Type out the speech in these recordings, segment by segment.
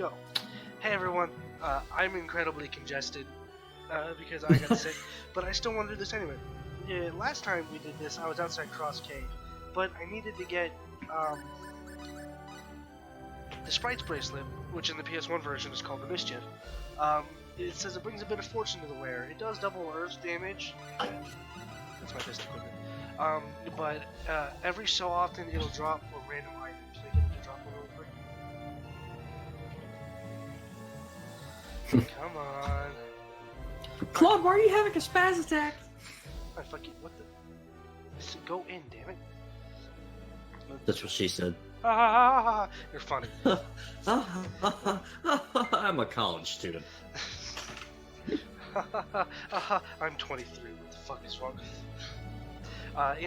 go. Hey everyone, I'm incredibly congested because I got sick, but I still want to do this anyway. Yeah, last time we did this, I was outside Cross Cave, but I needed to get the Sprite's Bracelet, which in the PS1 version is called the Mischief. It says it brings a bit of fortune to the wearer. It does double Earth damage. That's my fist equipment. But every so often it'll drop a random item. So I get it to drop one real quick. Come on. Claude, why are you having a spaz attack? I fucking what the? Just go in, damn it. That's what she said. Ah, you're funny. I'm a college student. I'm 23. What the fuck is wrong?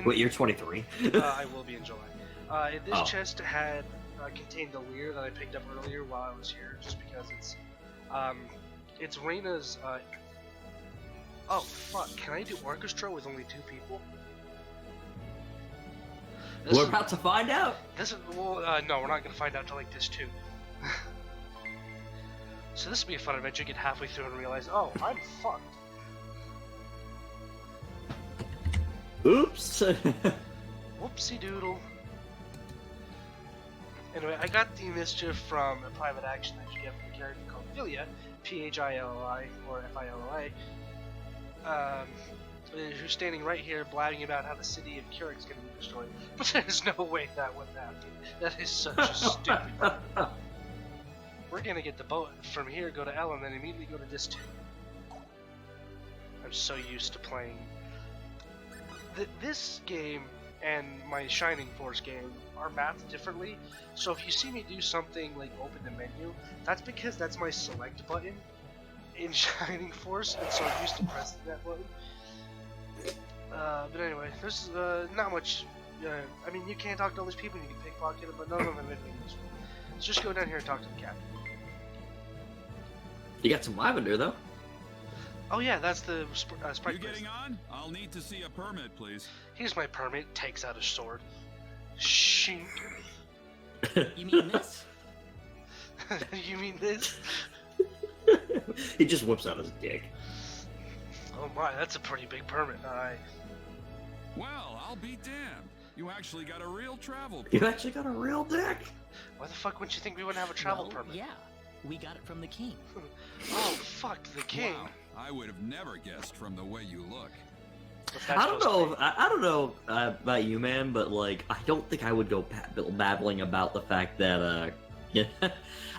Wait, you're 23? I will be in July. This chest had contained the leer that I picked up earlier while I was here, just because it's Reyna's. Oh fuck! Can I do orchestra with only 2 people? We're about to find out. No, we're not gonna find out till like this too. So this will be a fun adventure. Get halfway through and realize, oh, I'm fucked. Oops. Whoopsie doodle. Anyway, I got the Mischief from a private action that you get from a character called Philia, Philli, or Filla, who's standing right here blabbing about how the city of Kurik is going to be destroyed. But there's no way that would happen. That is such a stupid. We're going to get the boat from here, go to L, and then immediately go to this too. I'm so used to playing. This game and my Shining Force game are mapped differently, so if you see me do something like open the menu, that's because that's my select button in Shining Force, and so I'm used to pressing that button. But anyway, there's not much. I mean, you can't talk to all these people, you can pickpocket them, but none of them have anything useful. So just go down here and talk to the captain. You got some lavender, though. Oh yeah, that's the Sprite. You getting on? I'll need to see a permit, please. Here's my permit. Takes out his sword. Shink. You mean this? You mean this? He just whips out his dick. Oh my, that's a pretty big permit. Well, I'll be damned. You actually got a real travel permit. You actually got a real dick? Why the fuck wouldn't you think we wouldn't have a travel permit? Yeah, we got it from the king. Oh fuck, the king. Wow, I would have never guessed from the way you look. I don't know. I don't know about you, man, but like, I don't think I would go babbling about the fact that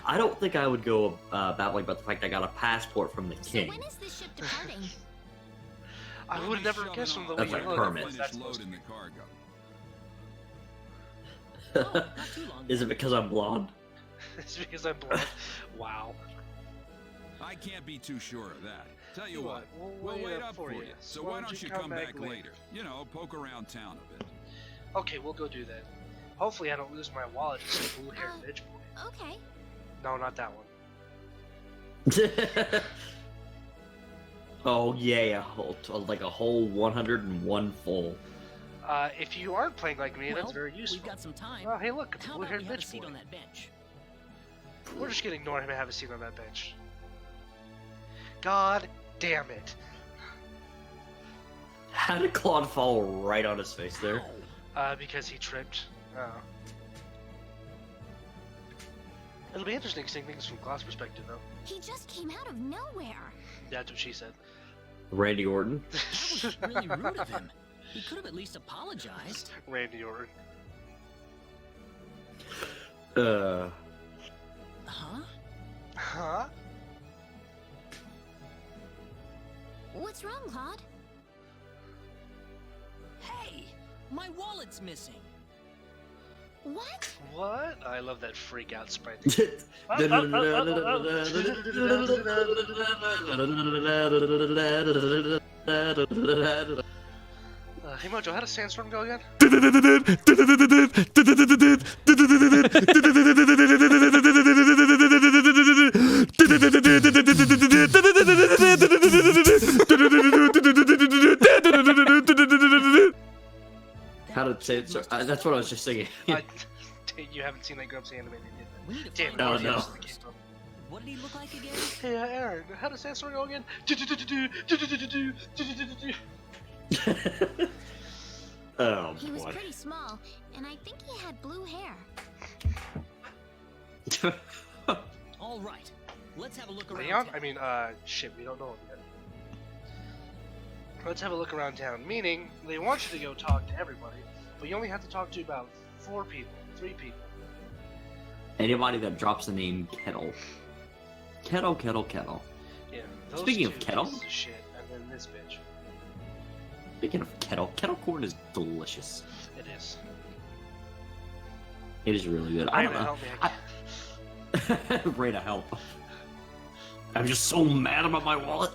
I don't think I would go babbling about the fact I got a passport from the king. So when is this ship departing? I would never guess from the way That's you like look. permit. Finish loading the cargo. Oh, not too long. Is it because I'm blonde? It's because I'm blonde. Wow. I can't be too sure of that. Tell you what, We'll we'll wait wait up up for for you. you. So why don't you come back later? You know, poke around town a bit. Okay, we'll go do that. Hopefully I don't lose my wallet to some blue-haired bitch boy. Okay. No, not that one. Oh yeah, like a whole 101 full. If you aren't playing like me, Well, that's very useful. We've got some time. Oh, hey look, it's a How about blue-haired we have a bitch seat boy. on that bench? We're just gonna ignore him and have a seat on that bench. God damn it. How did Claude fall right on his face there? Because he tripped. It'll be interesting seeing things from Claude's perspective, though. He just came out of nowhere. That's what she said. Randy Orton. That was really rude of him. He could have at least apologized. Randy Orton. Huh? Huh? What's wrong, Claude? Hey, my wallet's missing. What? What? I love that freak out sprite. Hey Mojo, how does Sandstorm go again? How did say it? That's what I was just singing. You haven't seen that Grubs animated yet. We need to Damn it, find Oh, out no. where this came from. What did he look like again? Hey, Aaron, how does that story go again? Oh He was boy. pretty small, and I think he had blue hair. All right, let's have a look around. Leon? town. I mean, shit, we don't know him yet. Let's have a look around town, meaning they want you to go talk to everybody, but you only have to talk to about 4 people, 3 people. Anybody that drops the name Kettle. Kettle. Yeah, those Speaking 2 of kettle? pieces of shit, and then this bitch. Speaking of kettle corn is delicious. It is. It is really good. I don't Rayna, know. help me. Rayna, help. I'm just so mad about my wallet.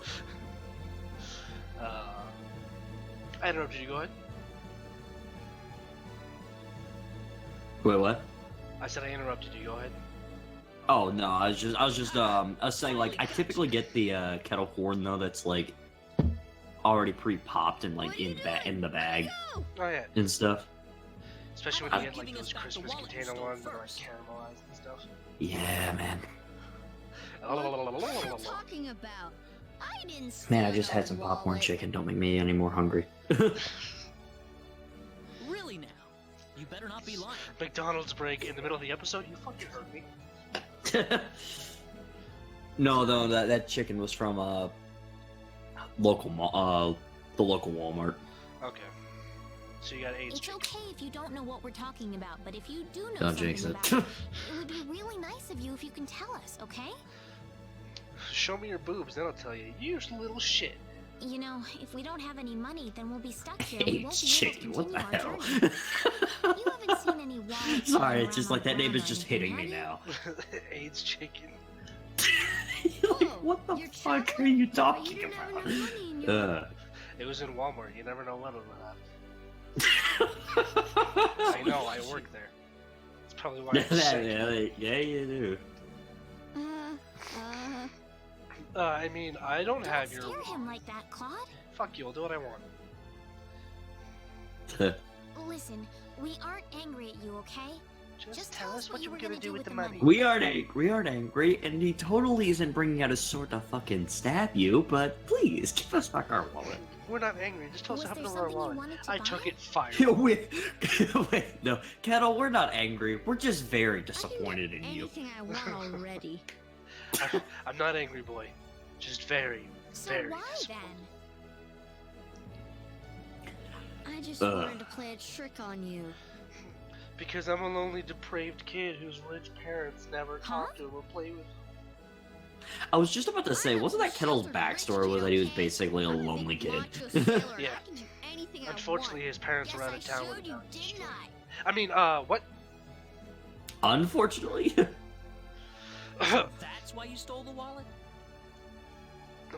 I interrupted you, go ahead. Wait, what? I said I interrupted you, go ahead. Oh no, I was saying like I typically get the kettle corn though that's like already pre-popped and like in the bag Oh yeah, and stuff. especially when I'm you get like giving those us back the Christmas wallet you container stole ones that are like first. caramelized and stuff. Yeah, man. What are you talking about? I didn't steal Man, I just had no some popcorn wallet. chicken. Don't make me any more hungry. Really now? You better not be lying. McDonald's break in the middle of the episode, you fucking heard me. No, though that chicken was from the local Walmart. Okay. So you got AIDS It's chicken. okay if you don't know what we're talking about, but if you do know Don't something jinx it. about it, it would be really nice of you if you can tell us, okay? Show me your boobs, then I'll tell you. You little shit. You know, if we don't have any money, then we'll be stuck here. We won't AIDS be chicken. able to What the continue our hell? journey. You haven't seen any wallets. Sorry, lying it's just around like that on name is ground or just anything, hitting me have now. AIDS chicken. You're like, what the You're fuck are traveling? you But talking you don't have about? enough money in your It was in Walmart. You never know when it'll happen. I know, I work there. That's probably why I'm sick. Yeah, you do. I mean, I don't Don't have your... scare him like that, Claude. Fuck you, I'll do what I want. Listen, we aren't angry at you, okay? Just tell us what you were gonna do with the money. money. We aren't angry, and he totally isn't bringing out a sword to fucking stab you, but please, give us back our wallet. We're not angry, just tell us Was what there happened to our something you wallet. wanted to I buy? took it, fire. Wait, no. Kettle, we're not angry, we're just very I disappointed in can get you. anything I want already. I'm not angry, boy. Just very, So very why disappointed. then? I just Ugh. wanted to play a trick on you. Because I'm a lonely, depraved kid whose rich parents never talk to him or play with him. I was just about to say, I'm wasn't that Kettle's sheltered and backstory rich, was that he was okay? basically a I'm a big lonely kid? macho sailor, and Yeah. I can do anything Unfortunately, I want. his parents were Guess out of town I when showed he you, got didn't destroyed. I? I mean, what? Unfortunately. That's why you stole the wallet?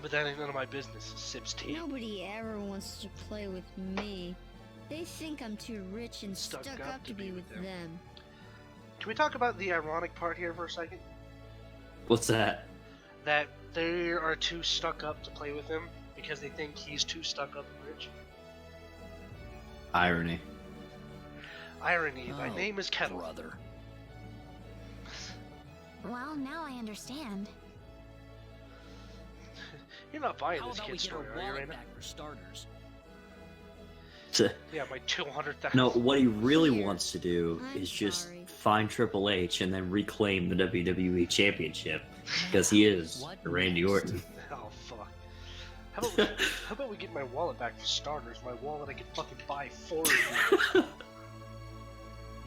But that ain't none of my business, Sip's tea. Nobody ever wants to play with me. They think I'm too rich and stuck up to be with them. Can we talk about the ironic part here for a second? What's that? That they are too stuck up to play with him because they think he's too stuck up and rich. Irony. Irony, my Oh, name is Kettle. Brother. Well, now I understand. You're not buying How this about we kid's get our story, are you, wallet Raina? back for starters? Yeah, my 200,000. No, what he really Here, wants to do I'm is just sorry. find Triple H and then reclaim the WWE Championship because he is What Randy next? Orton. Oh, fuck. How about we get my wallet back for starters? My wallet I could fucking buy 4 of you.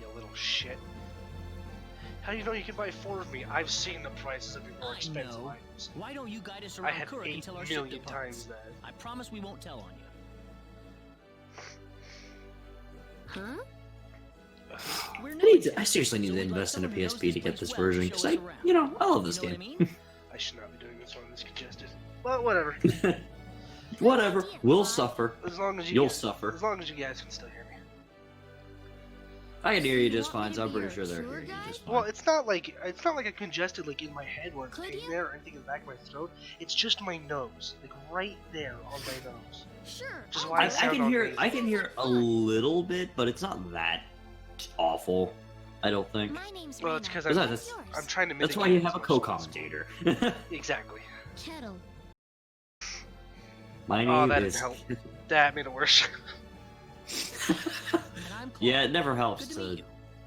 You little shit. How do you know you can buy 4 of me? I've seen the prices of your more I expensive know. items. Why don't you guide us I around have Kurik 8 until our ship million departs? times that. I promise we won't tell on you. Huh? We're I seriously need to invest in a PSP to get this version because I love this You know game. what I mean? I should not be doing this one this congested. Well, whatever. Whatever, we'll suffer. As long as you You'll guys, suffer. As long as you guys can still hear me. I can hear you You just want fine, me so to I'm be pretty sure your they're tour hearing you guide? just fine. Well, it's not like a congested like in my head where it's Could pain you? there or anything in the back of my throat. It's just my nose, like right there on my nose. Sure. Which is I'll why do I it sound can hear amazing. I can hear a little bit, but it's not that awful. I don't think. My name's Well, it's Rena. because Besides, I'm trying to mitigate. That's why you as have a much as co-commentator. possible. Exactly. Kettle. My Oh, name that is. didn't help. That made it worse. And I'm Clark. Yeah, it never helps Good to to meet you.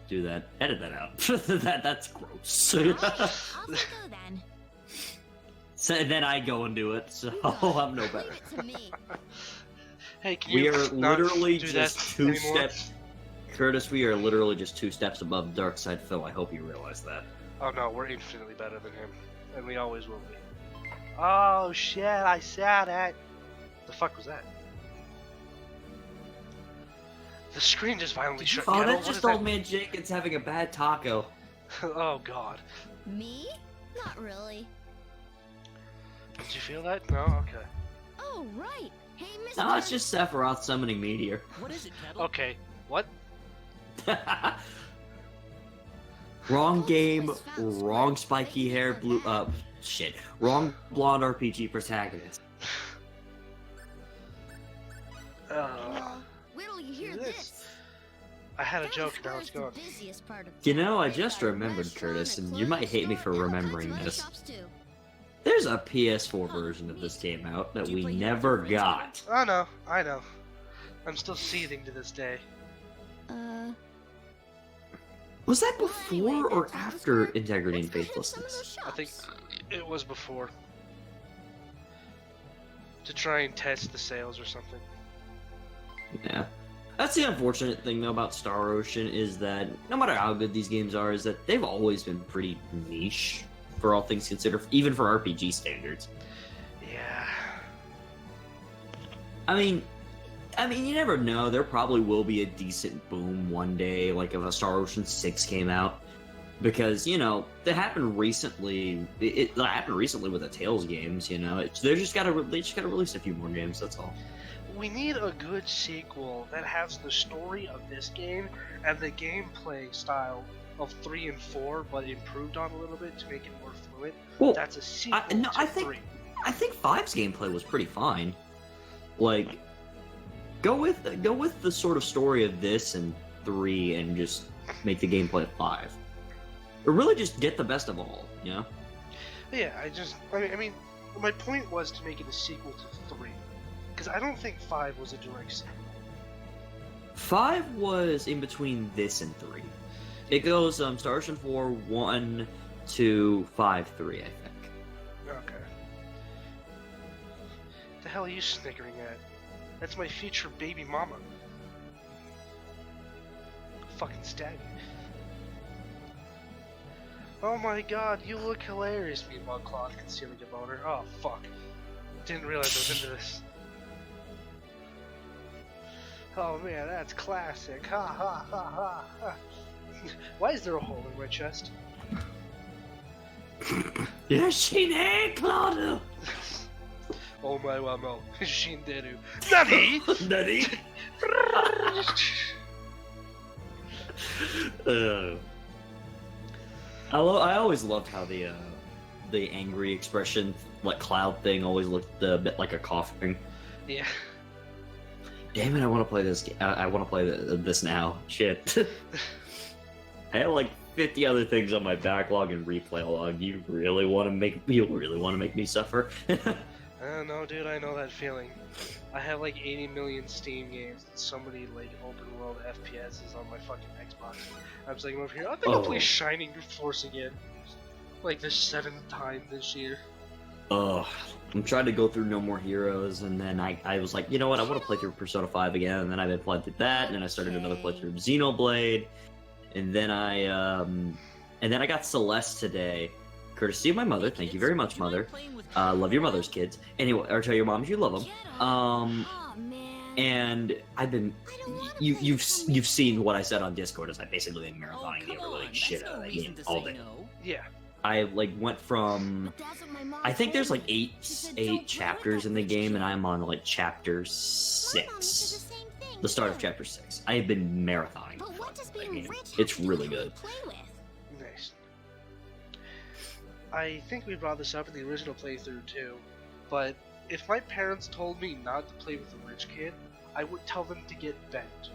do that. Edit that out. that's gross. Alright, off you go then. So then I go and do it, so I'm no better. Leave it to me. Hey, can We you are not literally do just that two anymore? steps. Curtis, we are literally just 2 steps above Dark Side Phil. I hope you realize that. Oh no, we're infinitely better than him, and we always will be. Oh shit! I said it. The fuck was that? The screen just violently shut. Oh, Kettle, that's what just is that? old man Jenkins having a bad taco. Oh god. Me? Not really. Did you feel that? No. Okay. Oh, right. Hey, mister. No, it's just Sephiroth summoning Meteor. What is it, Kettle? Okay. What? Wrong game, wrong spiky hair, blue, shit. Wrong blonde RPG protagonist. Well, wait till you hear this. this. I had a That joke, was now it's the gone. busiest part of You town. know, I They've just got a remembered, restaurant, Curtis, a and you clothing might hate me store, for and all remembering kinds of this. other shops, too. There's a PS4 version of this game out that we never got. Oh no, I know. I'm still seething to this day. Was that Well, anyway, before or back to the after store. Integrity and Let's go hit some of Faithlessness? those I think shops. it was before. To try and test the sales or something. Yeah. That's the unfortunate thing though about Star Ocean is that no matter how good these games are, is that they've always been pretty niche for all things considered, even for RPG standards. Yeah. I mean, you never know. There probably will be a decent boom one day, like if a Star Ocean 6 came out, because you know that happened recently. It happened recently with the Tales games. You know, they just gotta release a few more games. That's all. We need a good sequel that has the story of this game and the gameplay style of 3 and 4, but improved on a little bit to make it more fluid. Well, That's a sequel no, to I think 3. I think 5's gameplay was pretty fine. Like, go with the sort of story of this and 3, and just make the gameplay of 5. Or really just get the best of all, you know? Yeah, I mean, my point was to make it a sequel to 3. Because I don't think 5 was a direct sequel. 5 was in between this and 3. It goes Star Ocean 4, 1, 2, 5, 3, I think. Okay. The hell are you snickering at? That's my future baby mama. Fucking stab you. Oh my god, you look hilarious, meanwhile Claude concealing a boner. Oh fuck. Didn't realize I was into this. Oh man, that's classic. Ha ha ha ha ha. Why is there a hole in my chest? Yashine Claude! Oh my wow no. Shinderu. Nani? Nani? I always loved how the angry expression, like cloud thing, always looked a bit like a coughing. Yeah. Damn it! I want to play this. I want to play this now. Shit. I have like 50 other things on my backlog and replay log. You really want to make me suffer? I don't know, dude. I know that feeling. I have like 80 million Steam games and so many like open world FPSs on my fucking Xbox. I'm saying over here, I think I'll play Oh. Shining Force again. Like the 7th time this year. Ugh. I'm trying to go through No More Heroes, and then I was like, you know what? I want to play through Persona 5 again, and then I've been playing through that, and then I started another playthrough of Xenoblade, and then I got Celeste today, courtesy of my mother. Thank you very much, mother. Love your mother's kids. Anyway, or tell your moms you love them. Oh, man. And I've been, you've seen what I said on Discord, is I basically been Oh, marathoning the come ever-living on. shit That's out of no that reason game to all say day. no. Yeah. I like went from, But that's what my mom I think there's told like me. She said, "Don't eight play chapters with in the that game, rich and kid." I'm on like chapter My mom said 6. the same thing, The start of too. chapter 6. I have been marathoning. But what does that being game. rich have It's to do really with who good. you play with? Nice. I think we brought this up in the original playthrough too, but if my parents told me not to play with a rich kid, I would tell them to get bent.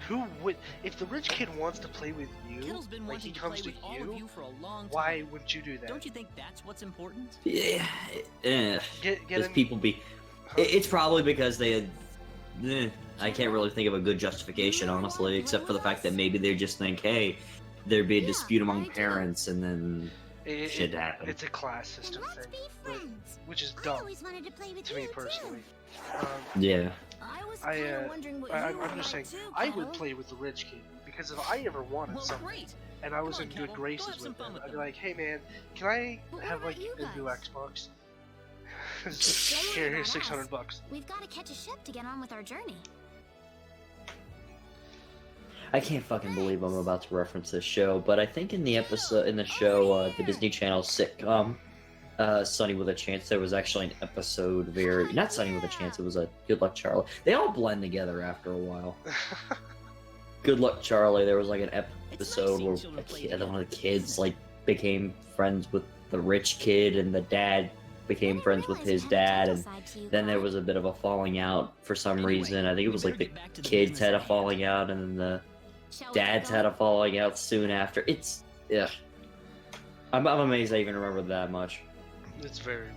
Who would? If the rich kid wants to play with you, Kittle's been like he wanting to comes play to with all of you for a long time. why wouldn't you do that? Don't you think that's what's important? Yeah, Get Because in, people be. It's probably because they. I can't really think of a good justification, honestly, except for the fact that maybe they just think, hey, there'd be a dispute among parents, and then shit happen. It's a class system Then let's thing, be friends. which is I dumb always wanted to play with to me you, personally. Yeah. I was I, kinda wondering what you I'm were just like saying, too, I would Kettle. play with the rich kid because if I ever wanted Well, something great. and I was Come in on, good Kettle, go graces have some with fun them, with I'd be them. like, hey man, can I But what have about like you a new guys? Xbox? Don't worry Here's about us. $600. We've got to catch a ship to get on with our journey. I can't fucking believe I'm about to reference this show, but I think in the show, the Disney Channel sitcom, Sunny with a Chance, there was actually an episode not Sunny with a Chance, it was a Good Luck Charlie. They all blend together after a while. Good Luck Charlie, there was like an episode where one of the kids like became friends with the rich kid, and the dad became friends with his dad, and then there was a bit of a falling out for some reason. I think it was like the kids had a falling out, and then the dads had a falling out soon after. Yeah. I'm amazed I even remember that much. It's very.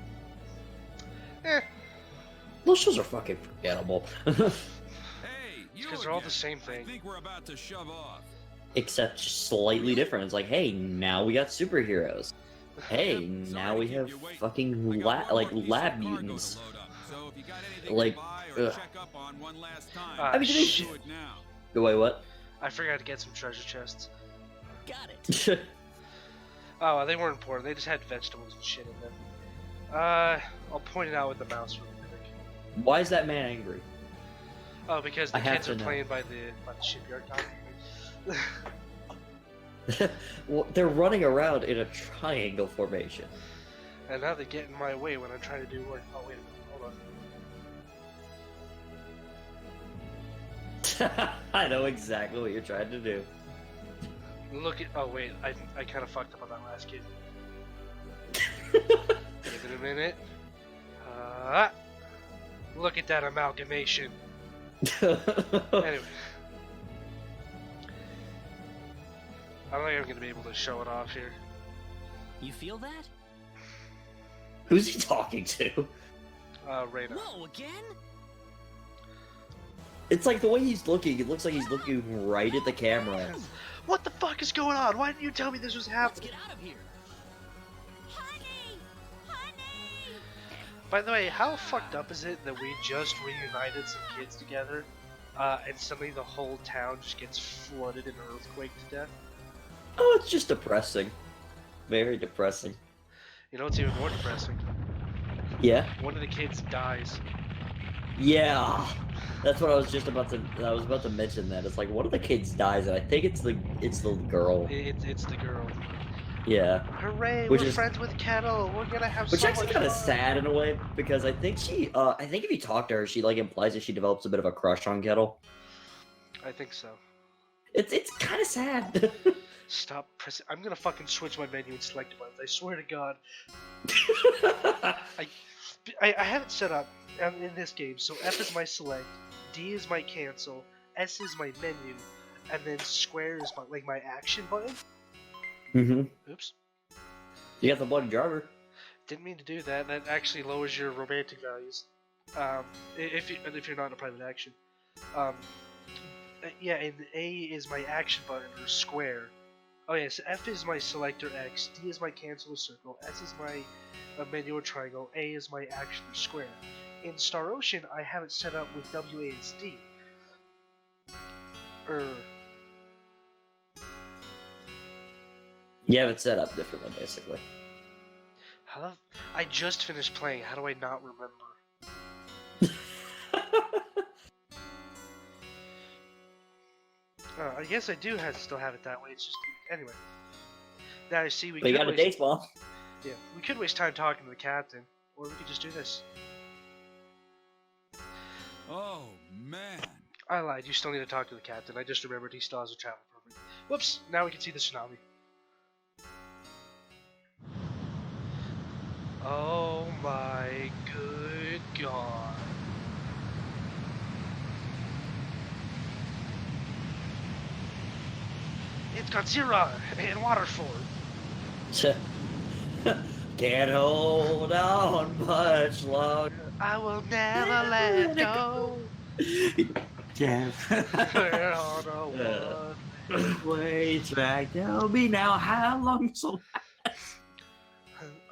Those shows are fucking forgettable. Hey, you Because they're all again. the same I thing. think we're about to shove off. Except just slightly different. It's like, hey, now we got superheroes. Hey, now we have fucking lab mutants. Like, ugh. I mean, shit. Wait, what? I forgot to get some treasure chests. Got it. Oh, they weren't important. They just had vegetables and shit in them. I'll point it out with the mouse really quick. Why is that man angry? Oh, because the I have kids to are know. playing by the shipyard constantly. Well, they're running around in a triangle formation. And now they get in my way when I'm trying to do work. Oh, wait a minute. Hold on. I know exactly what you're trying to do. Look at. Oh, wait. I kind of fucked up on that last kid. Give it a minute. Look at that amalgamation. Anyway. I don't think I'm gonna be able to show it off here. You feel that? Who's he talking to? Reyna. Whoa, again? It's like the way he's looking, it looks like he's looking right at the camera. What the fuck is going on? Why didn't you tell me this was Let's happening? get out of here. Honey! Honey! By the way, how fucked up is it that we just reunited some kids together, and suddenly the whole town just gets flooded and earthquaked to death? Oh, it's just depressing. Very depressing. You know what's even more depressing? Yeah? One of the kids dies. Yeah. That's what I was about to mention that. It's like one of the kids dies, and I think it's the girl. It's the girl. Yeah. Hooray! Which we're is- friends with Kettle. We're gonna have Which so actually much kind of fun. sad in a way, because I think if you talk to her, she like implies that she develops a bit of a crush on Kettle. I think so. It's kind of sad. Stop pressing. I'm gonna fucking switch my menu and select buttons. I swear to God. I have it set up in this game. So F is my select, D is my cancel, S is my menu, and then square is my action button. Mm-hmm. Oops. You got the bloody driver. Didn't mean to do that. That actually lowers your romantic values. If you're not in a private action. Yeah, and A is my action button or square. Oh yeah, so F is my selector X, D is my cancel or circle, S is my menu or triangle, A is my action or square. In Star Ocean, I have it set up with WASD. You have it set up differently, basically. I just finished playing. How do I not remember? I guess I do still have it that way. It's just anyway. Now you see, we But you could got a waste, dates bomb. yeah, we could waste time talking to the captain, or we could just do this. Oh, man. I lied. You still need to talk to the captain. I just remembered he still has a travel permit. Whoops! Now we can see the tsunami. Oh my good God! It's got Zero in water form. Can't hold on much longer. I will never let go. Yeah. We're on a one. Way track. Tell me now how long so.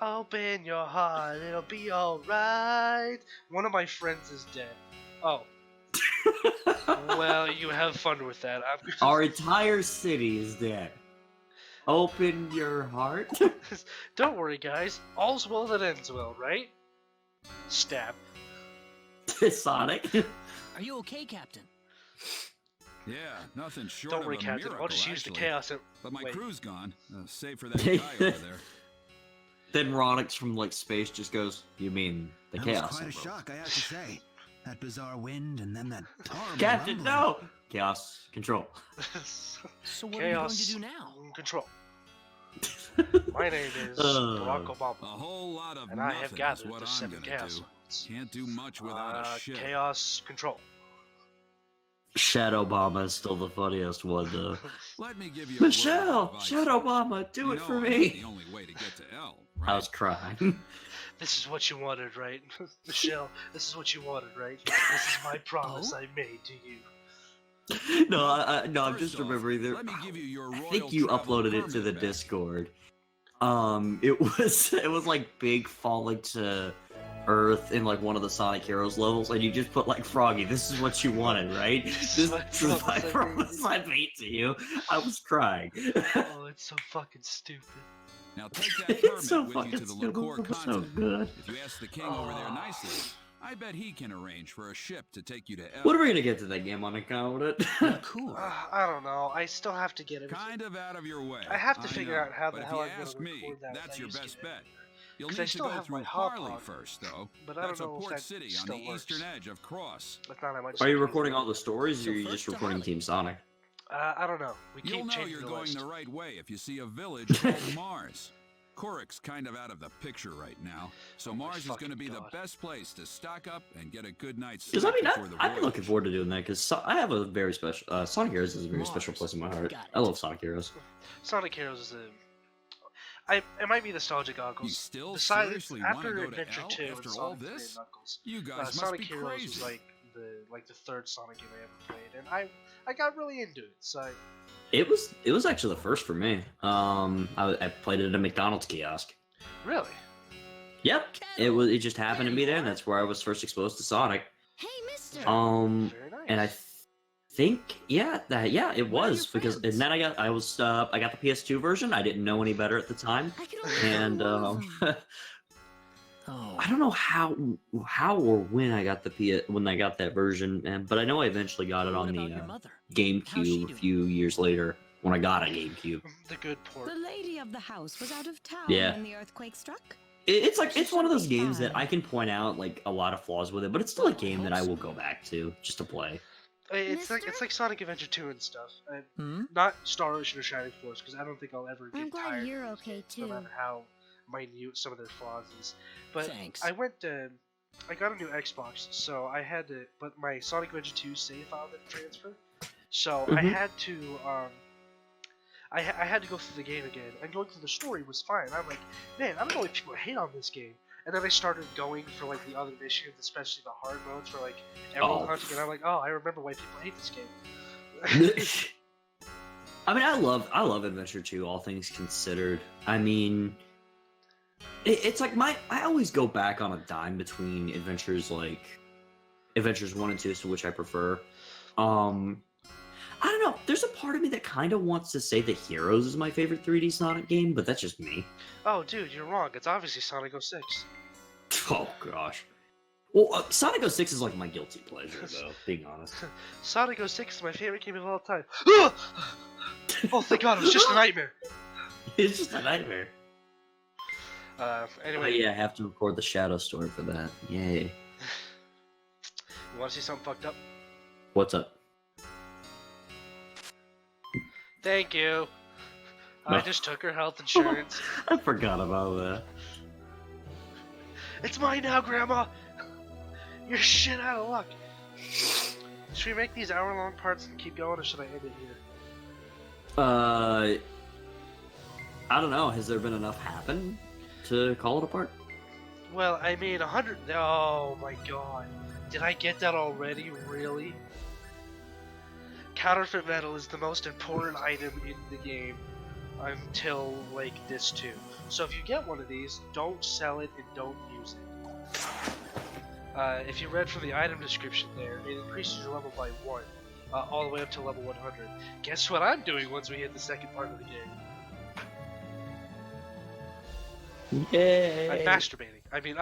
Open your heart, it'll be alright. One of my friends is dead. Oh. Well, you have fun with that. I'm just... Our entire city is dead. Open your heart. Don't worry, guys. All's well that ends well, right? Stab. Sonic. Are you okay, Captain? Yeah, nothing short Don't of worry, a Captain. miracle, I'll just use the actually. chaos. But my Wait. crew's gone, save for that guy over there. Then Ronix from like space just goes, "You mean the That chaos?" was quite a shock, I have to say. That bizarre wind and then that horrible Captain, rumbling. no! Chaos control. So what are you going to Chaos do now? control. My name is Uh. Barack Obama, A whole lot of and I have nothing is gathered what the I'm 7 gonna chaos do. elements. Can't do much without a ship. Chaos control. Shadow Obama is still the funniest one though. Let me give you a word of Michelle, advice. Shadow Obama, do You it know for I'm me. not the only way to get to L, right? I was crying. This is what you wanted, right? Michelle, this is what you wanted, right? This is my promise I made to you. No, I'm First just off, remembering there. let me give you your I royal think you travel uploaded it to the permit back. Discord. It was like Big falling to Earth in like one of the Sonic Heroes levels, and you just put like Froggy. This is what you wanted, right? This is my promise I made to you. I was crying. Oh, it's so fucking stupid. Now take that permit It's so with you fucking to the stupid. Liqueur It was so continent. good. If you ask the king over there nicely, I bet he can arrange for a ship to take you to L. What are we gonna get to that game on account with it? Cool. I don't know. I still have to get it. Kind of out of your way. I have to figure know, out how the but hell if I'm you gonna ask me, record that that's when I your use best it. bet. You'll 'Cause need I to still go have through my hot Harley pod, first, though. but I don't That's a know if port that city on still the works. eastern edge of Cross. If not, I might. Are you start recording using all the stories, So or are you first just to recording Harley. Team Sonic? it. I don't know. We You'll keep know changing you're the going list. the right way if you see a village called Mars. Kurik's kind of out of the picture right now, so Oh my Mars is going to fucking be God. the best place to stock up and get a good night's Because sleep I mean, before the I'm voyage. looking forward to doing that. Because I have a very special Sonic Heroes is a very special Mars. place in my heart. Got it. I love Sonic Heroes. Sonic Heroes is it might be nostalgic You goggles. still Besides, seriously want to after go to Adventure L 2 and after all Sonic 3 this? and Knuckles, You guys must Sonic be Heroes crazy. was like the third Sonic game I ever played, and I got really into it. So It was actually the first for me. I played it at a McDonald's kiosk. really, Yep, it just happened to be there, and that's where I was first exposed to Sonic. Hey, mister. very nice. And I think it was your because friends? and then I got the PS2 version. I didn't know any better at the time, I could only and find one of them. Oh. I don't know how or when I got that version, but I know I eventually got it What on about the your mother? How's she GameCube a doing? few years later when I got a GameCube. The good port. The lady of the house was out of town Yeah. when the earthquake struck. It's one of those She'll be games that fine. I can point out like a lot of flaws with it, but it's still a game that I will go back to just to play. It's Mister? like Sonic Adventure 2 and stuff. Hmm? Not Star Ocean or Shining Force, because I don't think I'll ever I'm get glad tired. you're of those okay, games, No too. matter how minute some of their flaws is. But Thanks. I went I got a new Xbox, so I had to, but my Sonic Adventure 2 save file didn't transfer. So I Mhm. had to, I had to go through the game again, and going through the story was fine. I'm like, man, I don't know why people hate on this game. And then I started going for like the other missions, especially the hard modes for like emerald hunting, and I'm like, oh, I remember why people hate this game. I mean, I love Adventure 2, all things considered. I mean, it's like I always go back on a dime between Adventures 1 and 2, so which I prefer. I don't know. There's a part of me that kind of wants to say that Heroes is my favorite 3D Sonic game, but that's just me. Oh, dude, you're wrong. It's obviously Sonic 06. Oh gosh. Well, Sonic 06 is like my guilty pleasure, though. Being honest. Sonic 06 is my favorite game of all time. Oh, thank God, it was just a nightmare. It's just a nightmare. Anyway, Oh yeah, I have to record the Shadow story for that. Yay. you want to see something fucked up? What's up? Thank you. I No. just took her health insurance. I forgot about that. It's mine now, Grandma. You're shit out of luck. Should we make these hour-long parts and keep going, or should I end it here? I don't know. Has there been enough happen to call it apart? Well, I mean, 100. Oh my god. Did I get that already? Really? Counterfeit metal is the most important item in the game until, like, this too. So if you get one of these, don't sell it and don't use it. If you read from the item description there, it increases your level by 1, all the way up to level 100. Guess what I'm doing once we hit the second part of the game? Yay! I'm masturbating. I mean,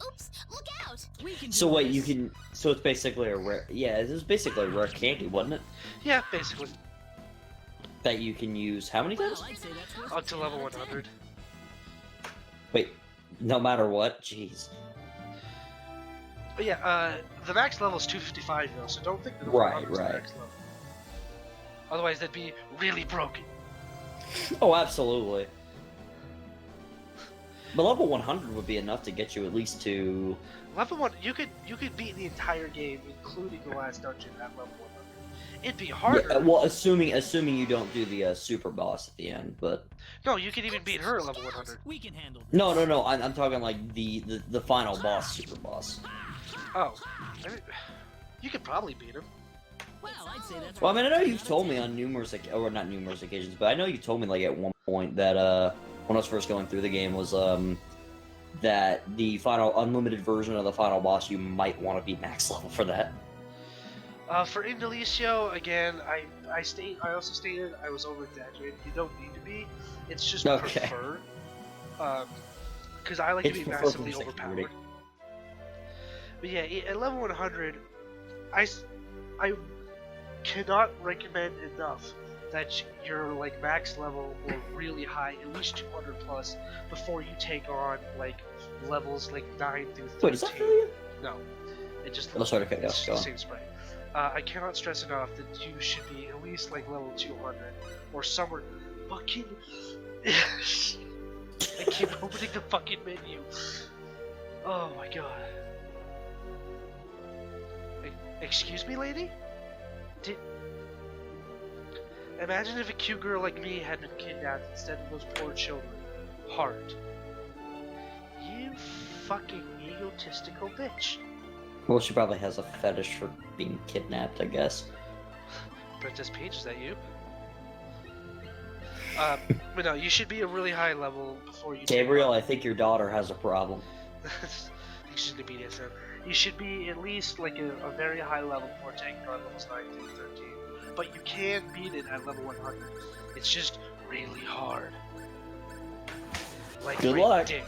Oops, look out! We can do So wait, this. you can. So it's basically a rare. Yeah, it was basically a rare candy, wasn't it? yeah, basically. That you can use how many times? Well, I'd say that's worth Up to 10 level out of 10. 100. Wait, no matter what. Jeez. But yeah, the max level is 255 though, so don't think that the Right, 100 is the right. max level. Otherwise, that'd be really broken. Oh, absolutely. But level 100 would be enough to get you at least to. Level 1, you could beat the entire game, including the last dungeon at level 100. It'd be harder. Yeah, well, assuming you don't do the super boss at the end, but No, you could even beat her at level 100. We can handle this. no. I'm talking like the final boss, super boss. Oh, I mean, you could probably beat him. Well, I'd say that's Well, I mean, I know worth 10 you've out of told 10. me on numerous, or not numerous occasions, but I know you told me like at one point that when I was first going through the game was that the final unlimited version of the final boss you might want to be max level for that. For Indelicio, again, I also stated I was over exaggerated. You don't need to be. It's just Okay. preferred. Because I like It's to be preferred massively from security. overpowered. But yeah, at level 100, I cannot recommend enough that you're like max level or really high, at least 200 plus, before you take on like levels like 9 through 13. Wait, is that really? No, it just Oh, sorry, okay, it's go the on. same sprite. I cannot stress enough that you should be at least like level 200 or somewhere. Fucking. I keep opening the fucking menu. Oh my god. Excuse me, lady? Imagine if a cute girl like me had been kidnapped instead of those poor children. Heart. You fucking egotistical bitch. Well, she probably has a fetish for being kidnapped, I guess. Princess Peach, is that you? But no, you should be a really high level before you Gabriel, I think your daughter has a problem. She's the BDSM. You should be at least like a very high level before taking on levels 9 through 13. But you can beat it at level 100. It's just really hard. Like, Good luck. dick.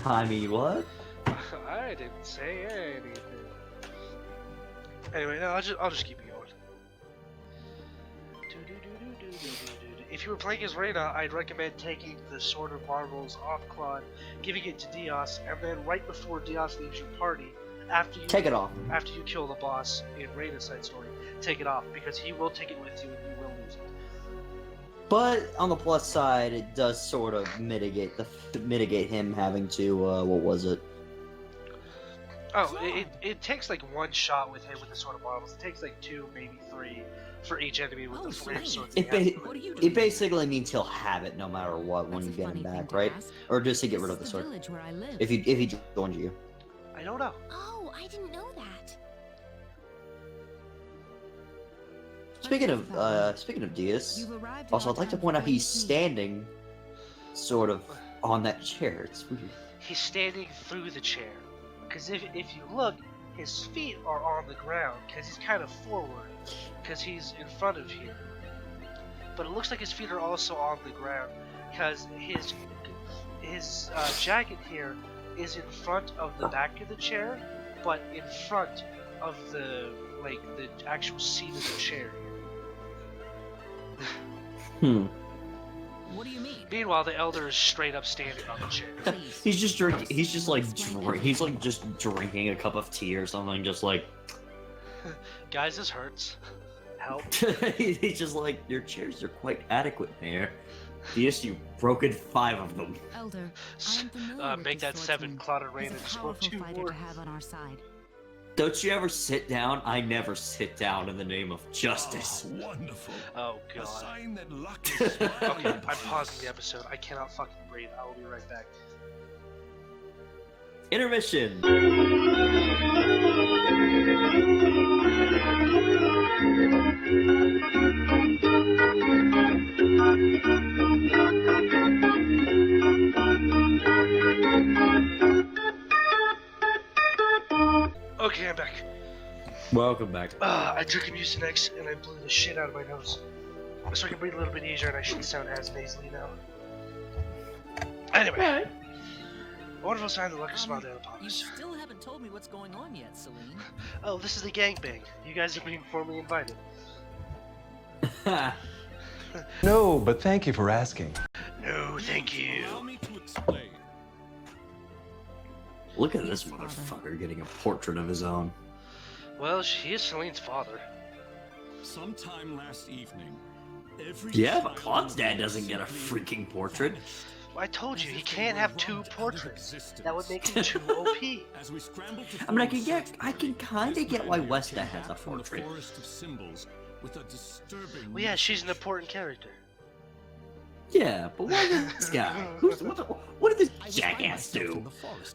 I mean, what? I didn't say anything. Anyway, no, I'll just keep it going. If you were playing as Reyna, I'd recommend taking the Sword of Marvels off Claude, giving it to Dios, and then right before Dios leaves your party, after you Take it off. After you kill the boss in Reyna's side story, take it off because he will take it with you and you will lose it. But on the plus side, it does sort of mitigate him having to what was it? Oh, it takes like one shot with him with the Sword of Marvels. It takes like 2, maybe 3 for each enemy with Oh, the flame sweet. swords. It, they have. What are you it doing? basically means he'll have it no matter what when That's you a get funny him thing back, to right? ask. Or does he get This rid of the is sword? village where I live. If he joins you. I don't know. Oh, I didn't know that. Speaking of Diaz, You've arrived at also our I'd like to town point out before you he's sneak. standing, sort of, on that chair. It's weird. He's standing through the chair. Because if you look, his feet are on the ground because he's kind of forward. Because he's in front of here. But it looks like his feet are also on the ground because his jacket here is in front of the back of the chair, but in front of the actual seat of the chair. What do you mean? Meanwhile, the elder is straight up standing on the chair. Please. He's just drinking. He's just like just drinking a cup of tea or something. Just like Guys, this hurts. Help. he's just like, your chairs are quite adequate there. Yes, you've broken 5 of them. Elder, I am familiar with Make this that 7, swordsman. Claude and He's Rain, a and score powerful 2 fighter more. to have on our side. Don't you ever sit down? I never sit down in the name of justice. Oh, wonderful. Oh A god. sign that luck is smiling Okay, I'm upon pausing us. the episode. I cannot fucking breathe. I will be right back. Intermission. Okay, I'm back. Welcome back. I took a Mucinex and I blew the shit out of my nose. So I can breathe a little bit easier and I shouldn't sound as nasally now. Anyway. A wonderful sign that luck is smiled down upon You us. still haven't told me what's going on yet, Celine. Oh, this is the gangbang. You guys are being formally invited. No, but thank you for asking. No, thank you. Allow me to explain. Look at this motherfucker getting a portrait of his own. Well, he is Celine's father. Sometime last evening, every Yeah, but child Claude's in the dad doesn't get a Simply freaking portrait. I told you, as he if they can't were have two wrought out of portraits. existence. That would make him too OP. As we scrambled to I mean, form I can kind of get why Westa has a from the portrait. forest of symbols with a disturbing Well, yeah, she's an important character. Yeah, but why this guy? What did this jackass do?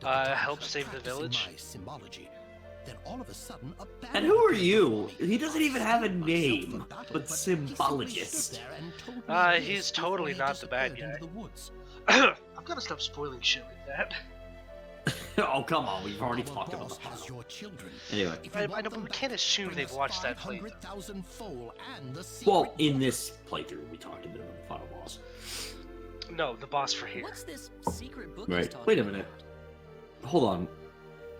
Help save the village. Then all of a sudden, a And who are you? He doesn't even have a name, but symbologist. He's totally not the bad guy. I've got to stop spoiling shit like that. Oh, come on, we've already talked about that. Anyway. I know, but we can't assume they've watched that playthrough. Well, in this playthrough, we talked a bit about the final boss. No, the boss for here. What's this secret book he's Right. talking Wait a about? minute. Hold on.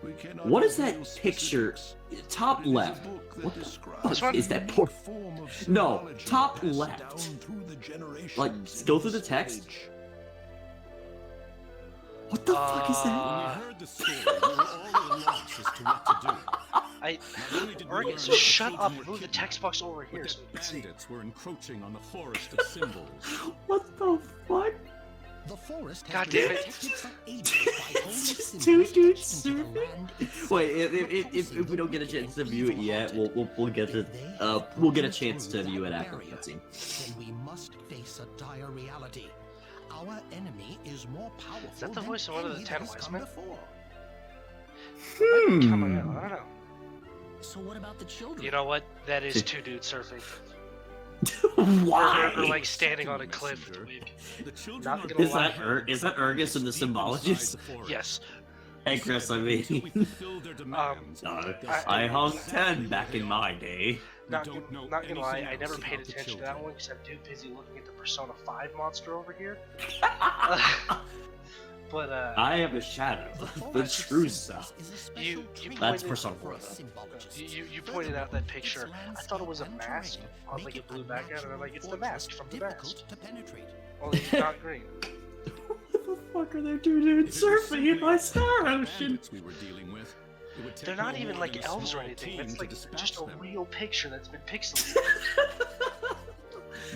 We cannot What is reveal that picture? specifics, Top but it is a left. book that What the describes This one? is that the port? form of No, symbology top passed left. down through the generations Like, in go through the this text. age. What the fuck is When that? we heard the story, we were all at a loss as to what to do. Not only did we learn Argus, that the shut children up. were Move the kidnapped, text box over but here that so we can see. bandits were encroaching on the forest of symbols. What the fuck? The forest God has been damn it. protected for ages by holy It's just symbols two dudes etched into the surfing? land itself. Wait, if we don't get a chance to view it yet, we'll get to we'll get a chance to view it after the cutscene. Then we must face a dire reality. Our enemy is more powerful Is that the than voice of one of the any 10 that has wise come men? before. Coming out, I don't know. So what about the children? You know what? That is two dudes surfing. Why? Or like standing on a cliff with a wig. The children Not are gonna Is lie. that is that Ergus and the symbologist? Yes. Hey Chris, I Until we mean, fulfill their demands, I hung 10 back in my day. Not don't know gonna lie, anything I never else paid about the attention to that children. one because I'm too busy looking at the Persona 5 monster over here. But I am a shadow, the true self. You That's pointed- Persona 4 though. you pointed out that picture. I thought it was a mask on like a blue background, and I'm like, it's the mask from the mask. Only it's not green. What the fuck are they doing surfing in my Star Ocean? bandits we were dealing with, it would take They're not no even more like than a elves or small anything. team That's to like dispatch just a them. real picture that's been pixelated.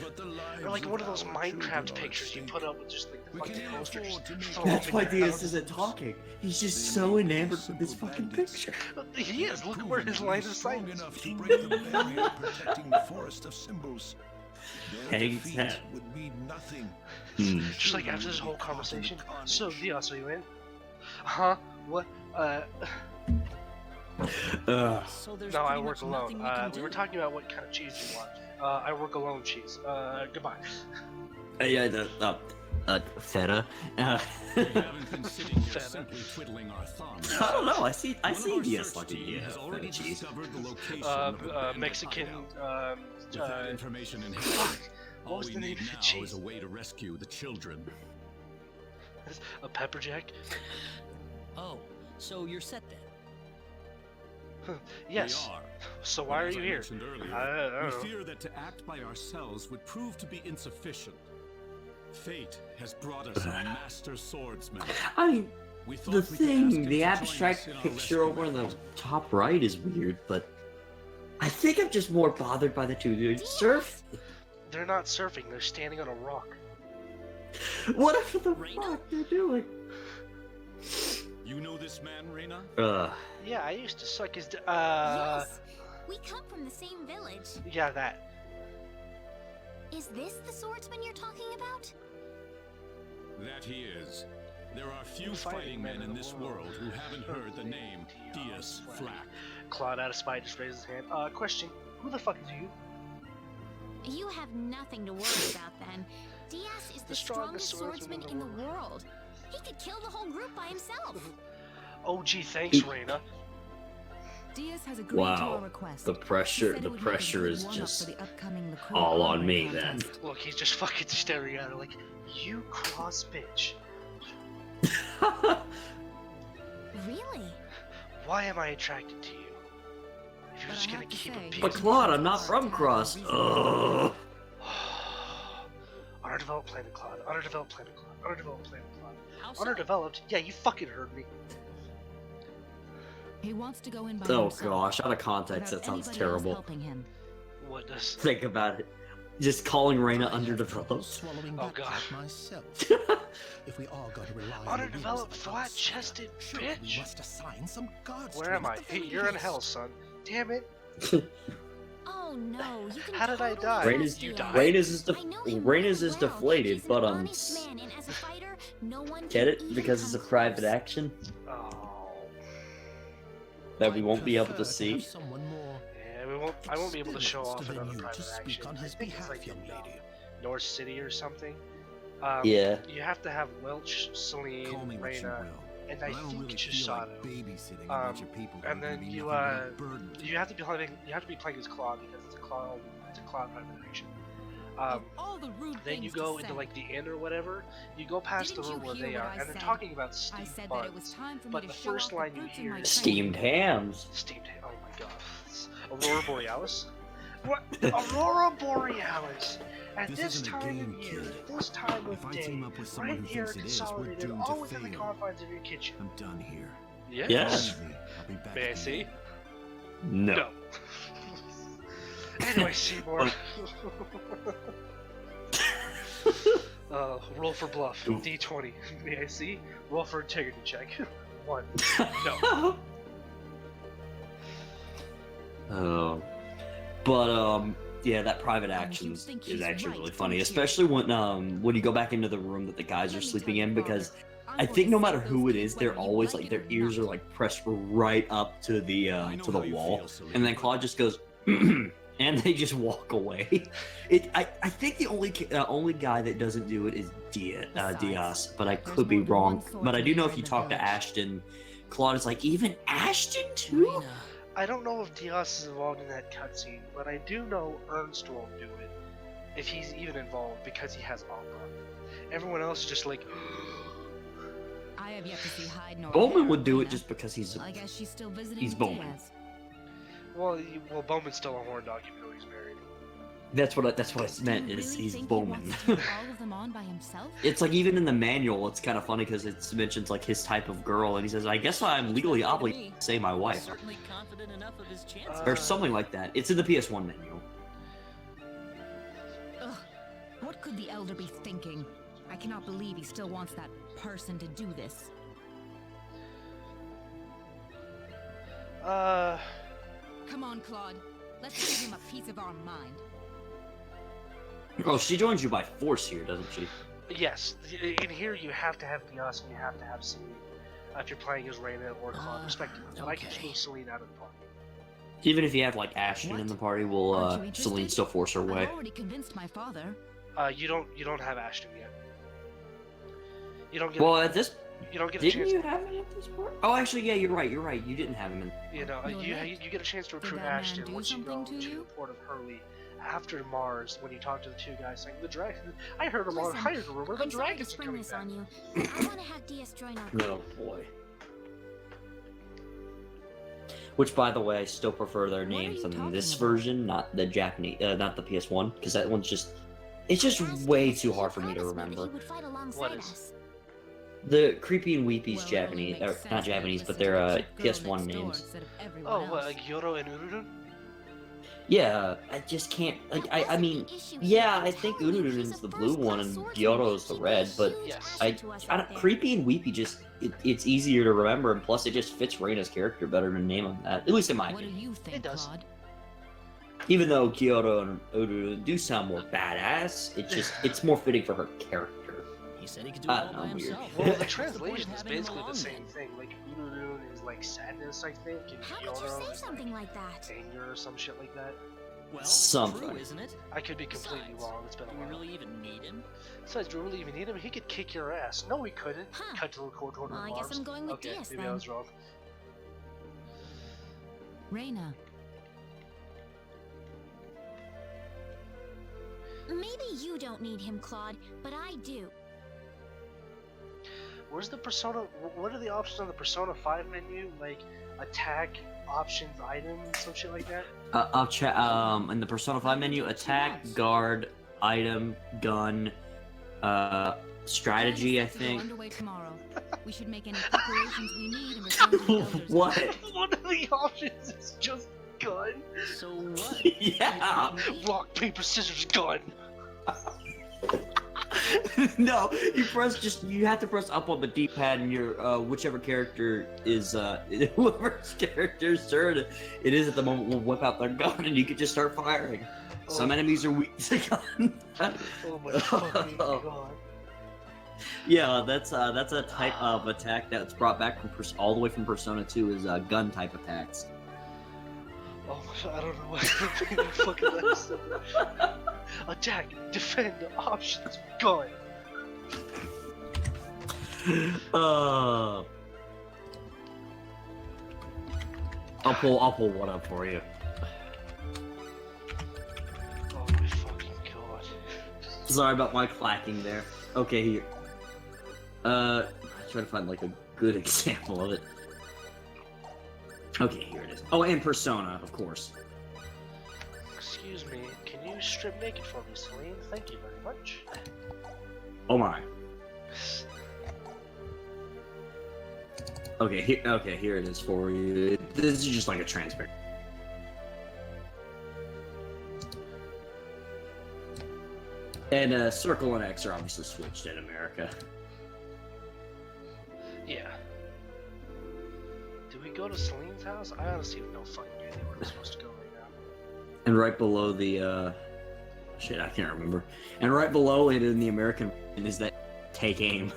But the Or like lives one of those our Minecraft children are pictures you at put stake. up with just like the We fucking cannot posters. afford to make floating That's why around. Diaz isn't talking. He's just so enamored with this fucking picture. He is. Look where his line of sight Strong is. enough to break the barrier protecting the forest of symbols. Their Hang's defeat head. would mean nothing. Just like after this whole conversation. So Diaz, are you in? Huh? What? So there's No, I pretty work much alone. nothing we can We were do. talking about what kind of cheese you want. I work alone cheese. Goodbye. Yeah, feta. We haven't been sitting here Feta. simply twiddling our thumbs. I don't know. I see One of our Diaz search liking team has already feta cheese. discovered the location of the bandit Mexican, hideout. With that information in hand, what all was we the name need of the now cheese? is a way to rescue the children. A pepper jack? Oh, so you're set then. Yes. We are. So But why are as you I here? mentioned earlier, I don't know. we fear that to act by ourselves would prove to be insufficient. Fate has brought us a master swordsman. I mean, We the thought we could ask him thing, to the join us abstract in our picture rescue over in the effort. top right is weird, but I think I'm just more bothered by the two dudes surf. They're not surfing, they're standing on a rock. Whatever the Reina? fuck they're doing. You You know this man, Reyna? Yeah, I used to suck his Yes. We come from the same village. yeah, that. Is this the swordsman you're talking about? That he is. There are few fighting men in this world who haven't heard the name Dias Flack. Claude out of spite just raised his hand. Question, who the fuck is you? You have nothing to worry about then. Dias is the strongest swordsman in the world. He could kill the whole group by himself. Oh gee, thanks, Reyna. Diaz has agreed to our Wow, request. the pressure is just all on me then. Look, he's just fucking staring at her like, you cross bitch. Really? Why am I attracted to you? If you're But just I gonna have to keep say- a But Claude, I'm not from Cross. On our developed planet, Claude. On our developed planet, Claude. On our developed planet, Claude. How so? Underdeveloped? Yeah, you fucking heard me. He wants to go in by Oh himself, gosh, out of context, without that sounds anybody else terrible. helping him. What does? Think about it. Just calling Reyna I have trouble underdeveloped. swallowing Oh, that God. thought myself. If we are going to rely on the Underdeveloped, whims of the gods, flat-chested surely we bitch. must assign some guards Where to am I? another Hey, family you're in list. hell, son. Damn it. Oh no, you can How did I totally die? trust Reyna's You Diaz. died. Reyna's is deflated, He's an but honest man, and as a fighter, no one get can it? even Because it's a come private close. action Oh. that we I'd won't be able prefer to have see. someone more Yeah, I won't be able to show off experienced another than you private to speak action. on his I think it's behalf, like young in lady. North City or something. Yeah. You have to have Welch, Call Celine, me what you Reyna, will. and But I I don't think really feel Chisato. like babysitting a bunch of people who and are then gonna be you, nothing but a burden to You me. have to be playing as Claude because it's a Claude private action. Of all the rude Then you things go to into say, like the inn or whatever. You go past Didn't the room you where hear they what are, I and they're said? talking about I steamed said that buns. it was time for me But to the show first off the line you fruits of hear my is Steamed hams. steamed. Oh my god, Aurora Borealis. What? Aurora Borealis. At This this isn't a time game, of year, kid. this time of If I day, team up with someone right who here, thinks it is, we're consolidated, doomed to all within the fail. confines of your kitchen. I'm done here. Yes. Yes. Believe me, I'll be back May I at the see? end. No. Anyway, Seymour. Roll for bluff. Oof. D20. May I see? Roll for integrity check. 1. No. Yeah, that private you action think is he's actually right, really don't funny, you? especially when you go back into the room that the guys are Let me sleeping tell in, you, because Father, I I'm think going no to matter save who those it kids is, they're whether you always like like it their or ears are not. like pressed right up to the I know how you wall, feel, Celine, and then but- Claude just goes, and they just walk away. I think the only guy that doesn't do it is Diaz, but I could be more than wrong. one But I do know if swordsman you in talk the to village. Ashton, Claude is like, even Ashton too. Reyna. I don't know if Diaz is involved in that cutscene, but I do know Ernst won't do it. If he's even involved, because he has Opera. Everyone else is just like, I have yet to see Hyde nor Bowman Hera, would do it Reyna. just because he's I guess she's still visiting he's Bowman. Diaz. well, Bowman's still a horn dog even though he's married. that's what I Do meant you is really he's think he Bowman. wants to take all of them on by himself? It's like even in the manual, it's kind of funny because it mentions like his type of girl, and he says, "I guess I'm legally obligated to say my wife," Certainly confident enough of his chances. or something like that. It's in the PS1 manual. Ugh, what could the Elder be thinking? I cannot believe he still wants that person to do this. Come on, Claude. Let's give him a piece of our mind. Oh, she joins you by force here, doesn't she? Yes, in here you have to have Diaz and you have to have Celine. If you're playing as Reyna or Claude, respectively. But I can okay. move Celine out of the party. Even if you have like Ashton in What? the party, will Aren't you interested? Celine still force her way? I've already convinced my father. You don't have Ashton yet. You don't get. Well, at this, you don't get a didn't chance. you have him at this part? Oh, actually, yeah, you're right. You're right. You didn't have him in. You know, You're you right. get a chance to Did recruit that man Ashton do once you go something to to you? the port of Hurley after Mars. When you talk to the two guys saying the dragon. I heard a Listen, rumor. The I'm sorry to dragons are spring coming this back. on you. I want to have Diaz join our group. No boy. Which, by the way, I still prefer their are names you in talking this about? version, not the Japanese, not the PS1, because that one's just—it's just way too hard for me to remember. He would fight alongside What is? us. The Creepy and Weepy's Well, it only Japanese, makes or sense not that you Japanese, but listen to they're the cute girl PS1 next door names. instead of everyone Oh, what, else. like Yoro and Urudun? Yeah, I just can't. Like, I mean, yeah, I think Urarun's the blue one and Gyoro's the red, but Yes. I don't, Creepy and Weepy just it's easier to remember, and plus it just fits Reina's character better to name them that. At least in my What do opinion. you think, It does. Claude? Even though Gyoro and Urarun do sound more badass, it's more fitting for her character. He said he could do it all by weird. himself. Well, the What's point of translation is having him basically the along same then? thing. Like Urarun is like sadness, I think, and How could you Gyoro say is something like that? anger or some shit like that. Well, Something. true, isn't it? I could be completely Besides, wrong. It's been a do we while. really even need him? Besides, do we really even need him? He could kick your ass. No, he couldn't. Huh. Cut to the cord order Well, I barbs. guess I'm going with Okay, Diaz maybe I then. was wrong. Reina, Maybe you don't need him, Claude, but I do. Where's the Persona? What are the options on the Persona 5 menu? Like attack, options, items, some shit like that. I'll check. In the Persona 5 menu, attack, guard, item, gun, strategy. I Plans are think. underway tomorrow. We should make any preparations we need in return to the elders. What? One of the options is just gun. So what? Yeah. Rock, paper, scissors, gun. No, you have to press up on the D-pad, and your whichever character is whoever's character's turn it is at the moment will whip out their gun, and you can just start firing. Some enemies are weak to gun. Oh my fucking god. Yeah, that's a type of attack that's brought back from all the way from Persona 2 is gun type attacks. Oh my god, I don't know why I'm being fucking nice. Attack, defend, options, gun. I'll pull one up for you. Oh my fucking god. Sorry about my clacking there. Okay, here. I try to find like a good example of it. Okay, here it is. Oh, and Persona, of course. Excuse me, can you strip naked for me, Celine? Thank you very much. Oh my. Okay, here it is for you. This is just like a transparent. And circle and X are obviously switched in America. Yeah. Did we go to Celine's house? I honestly have no fucking idea where we're supposed to go right now. And right below the shit, I can't remember. And right below it in the American is that take aim.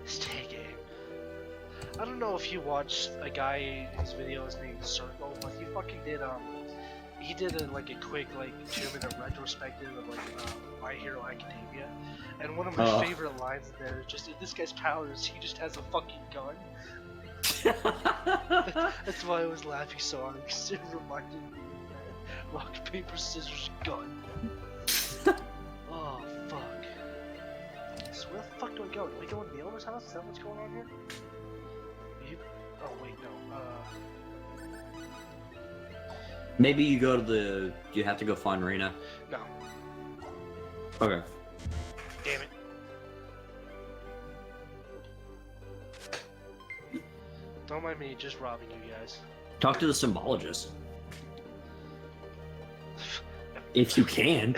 It's take aim. I don't know if you watched a guy, his videos named Circle, but he fucking did he did a quick 2-minute retrospective of My Hero Academia, and one of my favorite lines in there is just, this guy's powers, he just has a fucking gun. That's why I was laughing so hard, because it reminded me of that rock, paper, scissors, gun. Oh, fuck. So where the fuck do I go? Do we go into the owner's house? Is that what's going on here? Oh, wait, no. Maybe you go to the. You have to go find Reina. No. Okay. Damn it. Don't mind me just robbing you guys. Talk to the symbologist. If you can.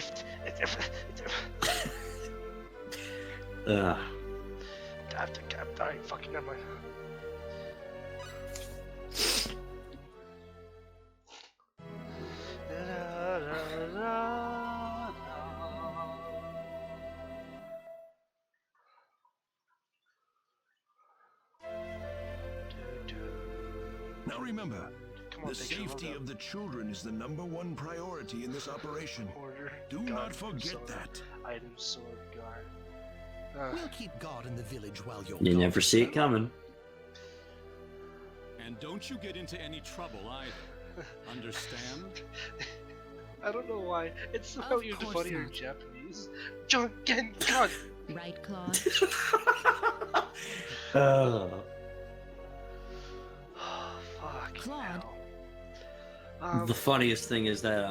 Alright, fucking never mind. Now remember, Come on, the Picture, safety load up. of the children is the #1 priority in this operation. Order, Do gun, not forget sword, that. Item, sword, guard. We'll keep guard in the village while you're You gone. never see it coming. And don't you get into any trouble either. Understand? I don't know why. It's somehow Of even course funnier in not. Japanese. Junken gun! right, Claude? Oh, fuck. Claude? hell. The funniest thing is that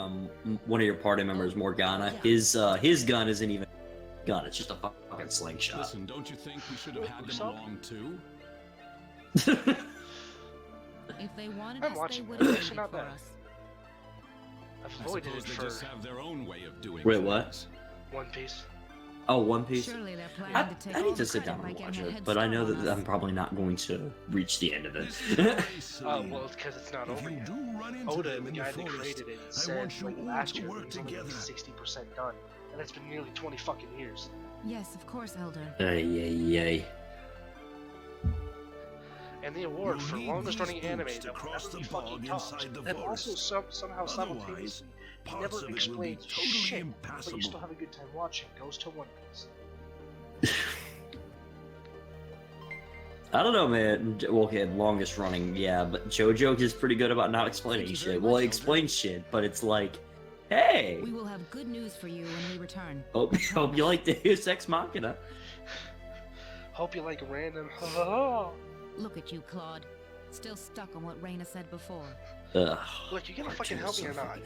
one of your party members, Morgana, his gun isn't even a gun. It's just a fucking slingshot. Listen, don't you think we should have had them along too? If they wanted I'm us, they watching would that. have Actually, waited not for bad. us. I've I avoided suppose it they for just have their own way of doing Wait, things. what? One Piece. Oh, One Piece. Surely they're planning to take I all need the to sit credit down by and watch getting a it, head but I know start that on us. I'm probably not going to reach the end of it. Oh, well, it's because it's not If over you yet. do run into Oda, them the in guy the that forest, created it, I said want you like all last to year work it was only together. 60% done, and it's been nearly 20 fucking years. Yes, of course, Elder. Ay. And the award You'll for need longest these running anime boots to that will cross never the be fucking bog topped, inside the and also forest. somehow Otherwise, simultaneously parts never of it will be explains totally shit, but impassable. you still have a good time watching. Goes to One Piece. I don't know, man. Well, okay, longest running, yeah, but JoJo is pretty good about not explaining Thank you very shit. Well, much, he Elder. explains shit, but it's like, hey, We will have good news for you when we return. hope you like Deus Ex Machina. Hope you like random. Look at you, Claude. Still stuck on what Raina said before. Ugh. Look, you gonna Part fucking two help is me or so not?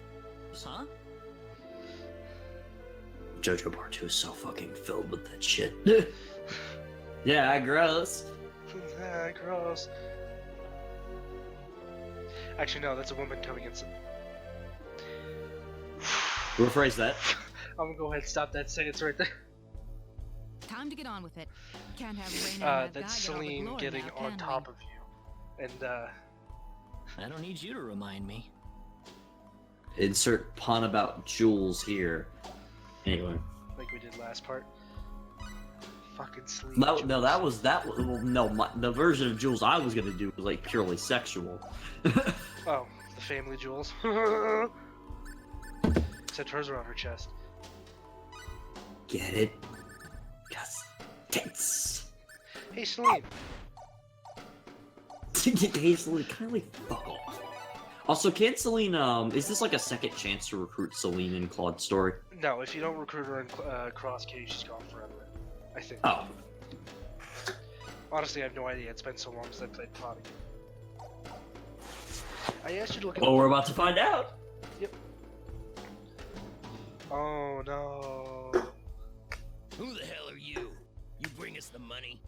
Huh? JoJo Part 2 is so fucking filled with that shit. Yeah, gross. Ah, gross. Actually, no, that's a woman coming in. Rephrase that. I'm gonna go ahead and stop that sentence right there. Time to get on with it. Can't have Raina and that guy That's get all the Celine glory getting now, on can top we? of you. And, I don't need you to remind me. Insert pun about Jules here. Anyway. like we did last part. Fucking sleep. No, that was well, no. The version of Jules I was gonna do was like purely sexual. Oh, the family jewels. Except hers are on her chest. Get it? Cause tits. Hey, Celine. Hey, Celine, kindly fuck off. Also, can Celine, is this like a second chance to recruit Celine in Claude's story? No, if you don't recruit her in Cross Cage, she's gone forever. I think. Oh. Honestly, I have no idea. It's been so long since I played Claude. I asked you to look at. Well, we're about to find out. Yep. Oh no. Who the hell are you? You bring us the money?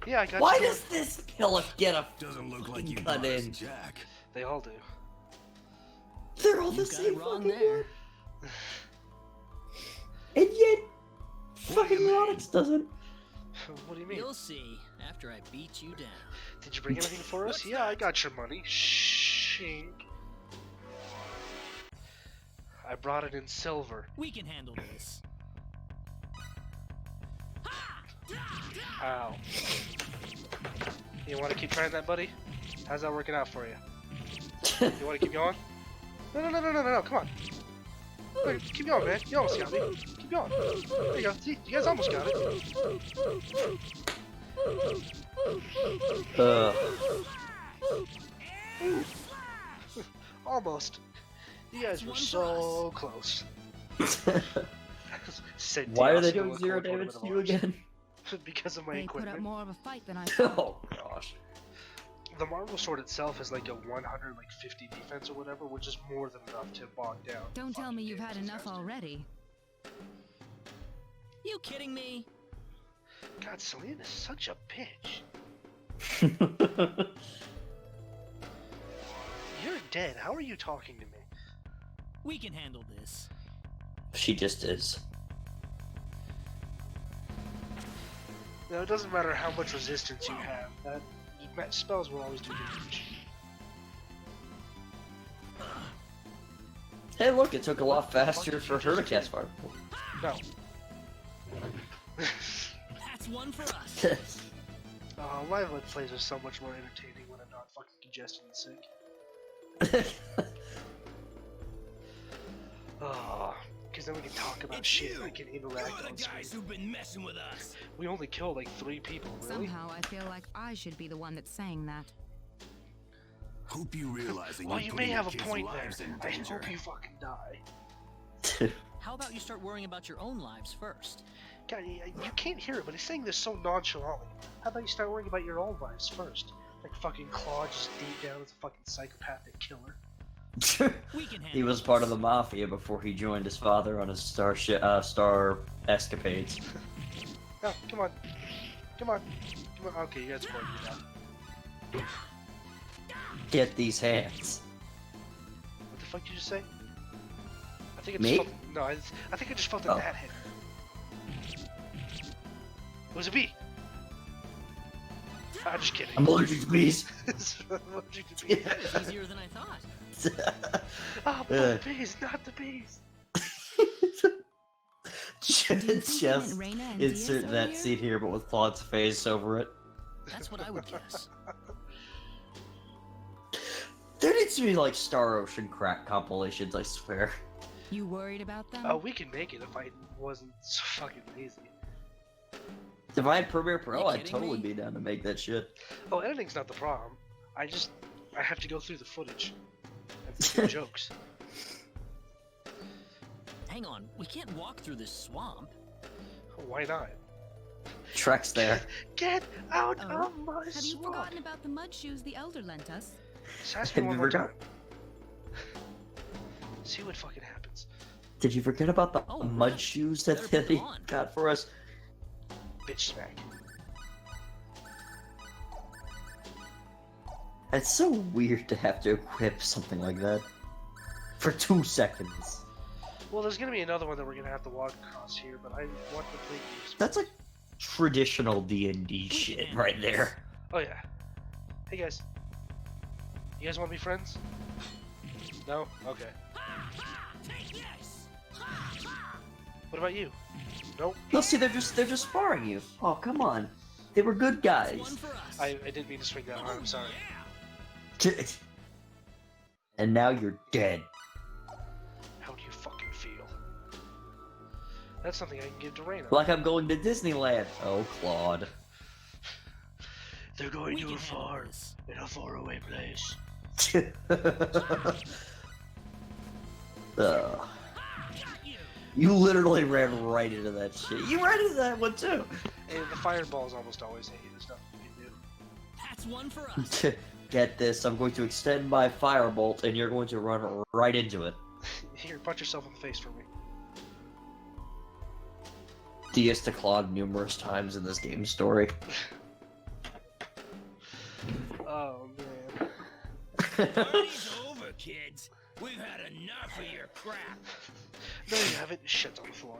Yeah, I got. Why you does this pillock get a Doesn't look like you cut brought us in? Jack. They all do. They're all the You got same it wrong fucking there. word. And yet, fucking Ronix doesn't. What do you mean? You'll see after I beat you down. Did you bring anything for us? Yeah, I got your money. Shink. I brought it in silver. We can handle this. Ow. You want to keep trying that, buddy? How's that working out for you? You want to keep going? No, come on. Wait, keep going, man. You almost got me. Keep going. There you go. See, you guys almost got it. Almost. You guys were so close. Said Why are Diaz they in doing a zero core damage tournament to of you ours. again? Because of my They put up equipment. more of a fight than I thought. Oh gosh. The Marvel Sword itself has like a 150 defense or whatever, which is more than enough to bog down. Don't tell fucking me you've had Diaz enough disaster. already. You kidding me? God, Celine is such a bitch. You're dead. How are you talking to me? We can handle this. She just is. No, it doesn't matter how much resistance you have. That spells will always do damage. Hey, look! It took a lot faster for her to cast Fire. No. That's one for us. Live Let's Plays are so much more entertaining when I'm not fucking congested and sick. Because then we can talk about It's shit. you. I can interact You're on the guys screen. who've been messing with us. We only killed like 3 people, really? Somehow I feel like I should be the one that's saying that. Hope you realize that Well, you're you may putting have a kids' point lives there. in I danger. hope you fucking die. How about you start worrying about your own lives first? God, you can't hear it, but he's saying this so nonchalantly. How about you start worrying about your own lives first? Like fucking Claude just deep down as a fucking psychopathic killer. We can handle He was part of the mafia before he joined his father on his star escapades. No, come on. Come on. Come on. Okay, you guys are bored me now. Get these hands. What the fuck did you just say? think Me? No, I think I just felt Oh. that hit. It was a bee. I'm just kidding. I'm allergic to bees. I'm allergic to bees. That was easier than I thought. Oh, the bees, not the bees. Just insert that scene here, but with Claude's face over it. That's what I would guess. There needs to be like Star Ocean crack compilations, I swear. You worried about them? Oh, we can make it if I wasn't so fucking lazy. If I had Premiere Pro, You I'd kidding totally me? be down to make that shit. Oh, editing's not the problem. I have to go through the footage and think of jokes. Hang on, we can't walk through this swamp. Why not? Trek's there. Get out Oh, of my Have you swamp! forgotten about the mud shoes the Elder lent us? Just ask me Have one you more time. forgot? See what fucking happens. Did you forget about the Oh, mud right. shoes Better that put he them on. got for us? Bitch smack. It's so weird to have to equip something like that for 2 seconds. Well, there's gonna be another one that we're gonna have to walk across here, but I want to play games. That's like traditional D&D shit right there. Oh yeah. Hey guys. You guys want to be friends? No? Okay. What about you? Nope. No, see, they're just sparring you. Oh, come on. They were good That's one guys. for us. I didn't mean to swing that hard, I'm sorry. And now you're dead. How do you fucking feel? That's something I can give to Raina. Like I'm going to Disneyland. Oh, Claude. They're going We to a can handle farm this. in a faraway place. Ugh. You literally ran right into that shit. You ran into that one too. And the fireballs almost always hit you. There's nothing you can do. That's one for us. Get this, I'm going to extend my firebolt and you're going to run right into it. Here, punch yourself in the face for me. DS to Claude numerous times in this game story. Oh man. Party's over, kids. We've had enough of your crap. No, you haven't. Shit's on the floor.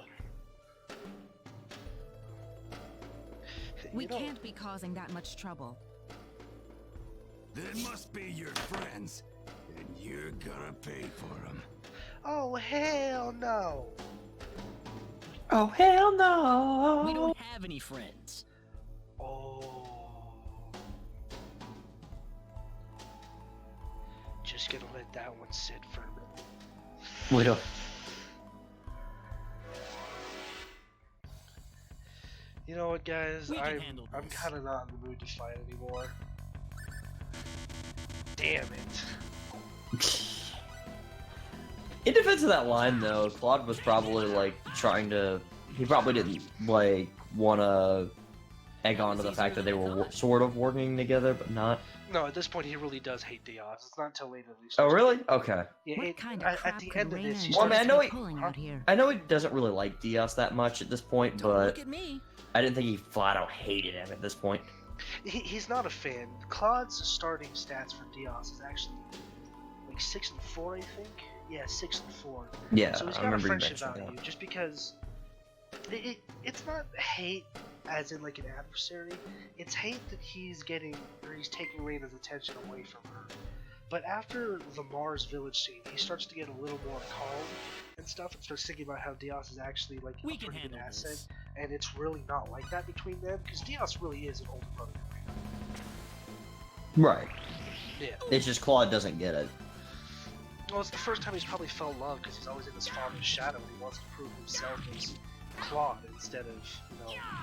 We You know, can't be causing that much trouble. They must be your friends, and you're gonna pay for them. Oh hell no! Oh hell no! We don't have any friends. Oh. Just gonna let that one sit for a minute. We don't. You know what, guys? We can I'm handle this. kind of not in the mood to fight anymore. Damn it! In defense of that line, though, Claude was probably like trying to. He probably didn't like want to egg on to the fact that they were sort of working together, but not. No, at this point, he really does hate Diaz. It's not until later that he Oh starts. really? Okay. Yeah, What it- kind of crap at the could end of Raina this, he and Well, I mean, I starts. know be he- pulling out here? I know he doesn't really like Diaz that much at this point, Don't but look at me. I didn't think he flat out hated him at this point. He's not a fan. Claude's starting stats for Diaz is actually like 6 and 4, I think. Yeah, 6 and 4. Yeah, So he's I got a remember you friendship mentioning value that. just because it's not hate as in like an adversary. It's hate that he's getting or he's taking Raina's attention away from her. But after the Mars village scene, he starts to get a little more calm and stuff and starts thinking about how Diaz is actually like We a can pretty good handle asset. this. And it's really not like that between them because Diaz really is an older brother than Raina. Right. Yeah. It's just Claude doesn't get it. Well, it's the first time he's probably felt love because he's always in his father's shadow and he wants to prove himself as Claude instead of,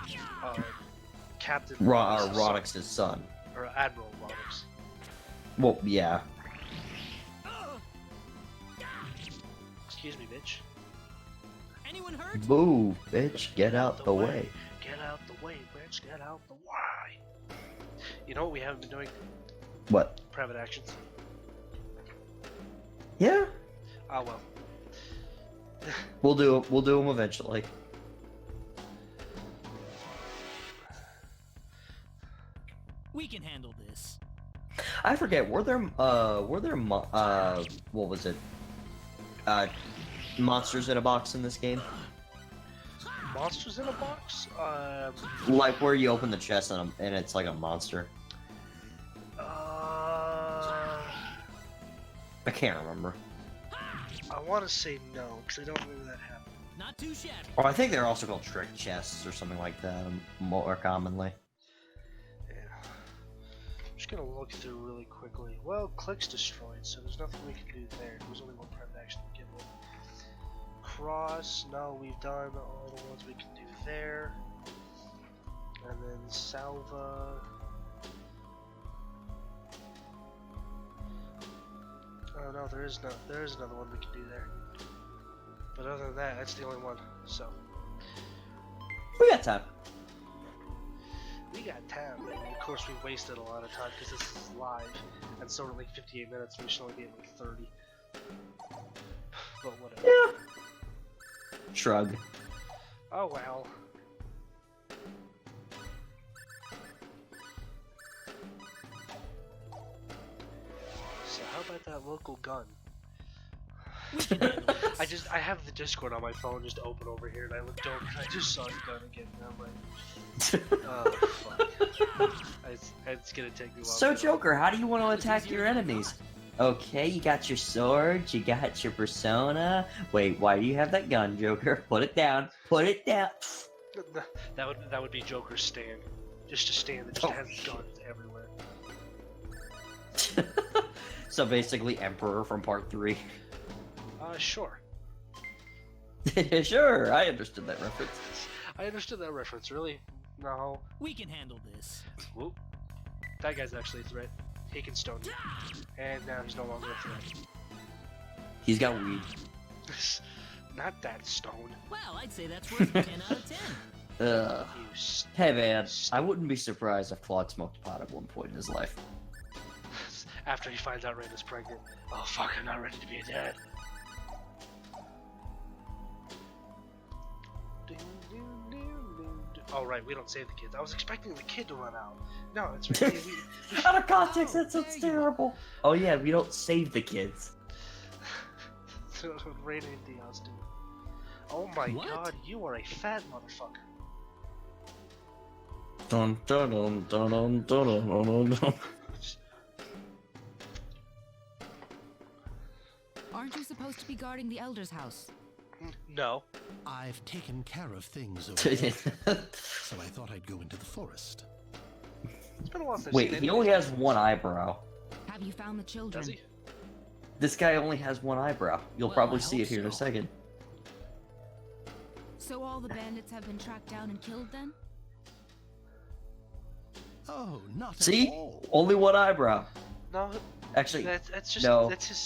you know, Captain Rodix's son. or Admiral Rodix. Well, yeah. Excuse me, bitch. Anyone hurt? Boo, bitch, get out the way. Get out the way, bitch. Get out the way. You know what we haven't been doing? What? Private actions. Yeah, Oh well. we'll do them eventually. We can handle this. I forget. Were there what was it? monsters in a box in this game? Monsters in a box? Like where you open the chest and it's like a monster. I can't remember. I want to say no, because I don't remember that happened. Not too shabby. Or I think they're also called trick chests or something like that more commonly. Yeah. I'm just gonna look through really quickly. Well, click's destroyed, so there's nothing we can do there. There was only one prep action to begin with. Cross, no, we've done all the ones we can do there. And then Salva. Oh no, there is another one we can do there. But other than that, that's the only one. So We got time. we got time, and of course we wasted a lot of time because this is live, and so we're like 58 minutes. We should only be at like 30. But whatever. Yeah. Shrug. Oh well. So how about that local gun? I have the Discord on my phone just open over here, and I looked over and I just saw the gun again, and I'm like, oh fuck. It's gonna take me a while. So Joker, how do you want to attack your enemies? Okay, you got your sword, you got your persona. Wait, why do you have that gun, Joker? Put it down. Put it down. That would be Joker's stand. Just a stand that just has guns everywhere. So basically Emperor from part 3. Sure. Sure, I understood that reference. I understood that reference, really? No. We can handle this. Whoop. That guy's actually a threat. He can stone you. And now he's no longer a threat. He's got weed. Not that stone. Well, I'd say that's worth a 10 out of 10. Ugh. Hey man, I wouldn't be surprised if Claude smoked pot at one point in his life. After he finds out Raina's pregnant. Oh fuck, I'm not ready to be a dad. Oh right, we don't save the kids. I was expecting the kid to run out. No, it's right. Out of context, that sounds terrible. Oh yeah, we don't save the kids. So Raina and Diaz do. Oh my god, you are a fat motherfucker. Dun dun dun dun dun dun dun dun. Aren't you supposed to be guarding the Elder's house? No. I've taken care of things over there, so I thought I'd go into the forest. It's been a while since Wait, he only has one eyebrow. Have you found the children? Does he? This guy only has one eyebrow. You'll Well, probably I see hope it here in a so. second. So all the bandits have been tracked down and killed then? Oh, not See? at all. Only one eyebrow. No, Actually, that's just no. that's his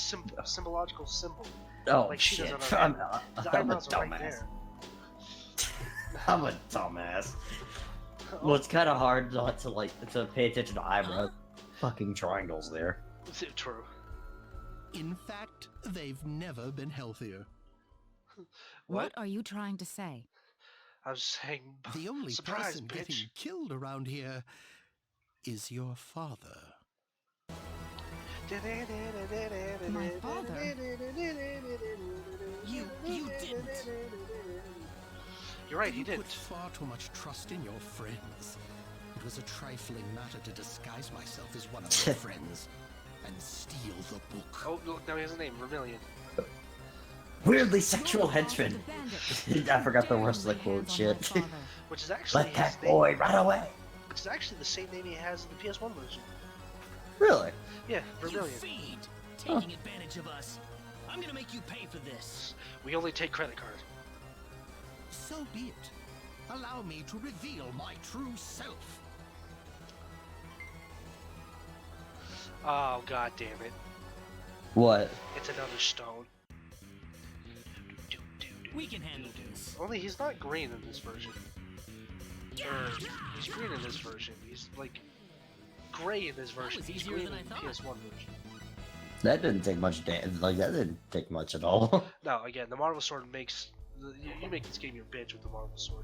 symbological symbol. Oh Like she shit! doesn't I'm, understand. The I'm a eyebrows are right dumbass. there. I'm a dumbass. Well, it's kind of hard not to pay attention to eyebrows. Fucking triangles there. Is it true? In fact, they've never been healthier. What are you trying to say? I was saying. The only Surprise, person bitch. getting killed around here is your father. My father? You didn't. You're right, he You did. put far too much trust in your friends. It was a trifling matter to disguise myself as one of your friends and steal the book. Oh, look, now he has a name, Vermilion. Weirdly sexual henchman. I forgot the rest of the quote shit. Which is actually Let that his name, boy run away. which is actually the same name he has in the PS1 version. Really? Yeah, You Vermilion. fiend! Taking advantage of us. I'm gonna make you pay for this. We only take credit card. So be it. Allow me to reveal my true self. Oh god damn it. What? It's another stone. We can handle this. Only he's not green in this version. Or, he's green in this version. He's like gray in this version. was He's easier green than in I the thought. PS1 version. That didn't take much damage. Like that didn't take much at all. No, again, the Marvel Sword makes you make this game your bitch with the Marvel Sword.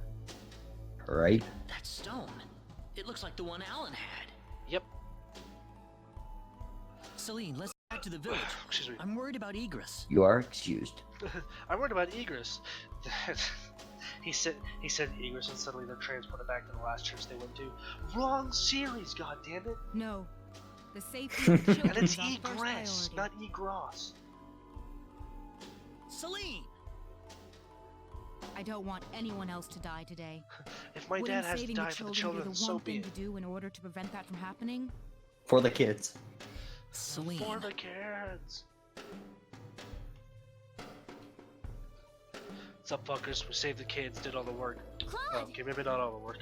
Right? That stone. It looks like the one Alan had. Yep. Celine, let's back back to the village. Excuse me. I'm worried about Egress. You are excused. I'm worried about Egress. he said Egress, and suddenly they're transported back to the last church they went to. Wrong series, goddammit! No. The safety of the children And it's is our first Egress, priority. not Egros. Celine! I don't want anyone else to die today. If my Wouldn't dad has to saving die the for the children children, be the so one be thing it. to do in order to prevent that from happening? For the kids. Celine. For the kids. What's up, fuckers? We saved the kids, did all the work. Claude! Okay, maybe not all the work.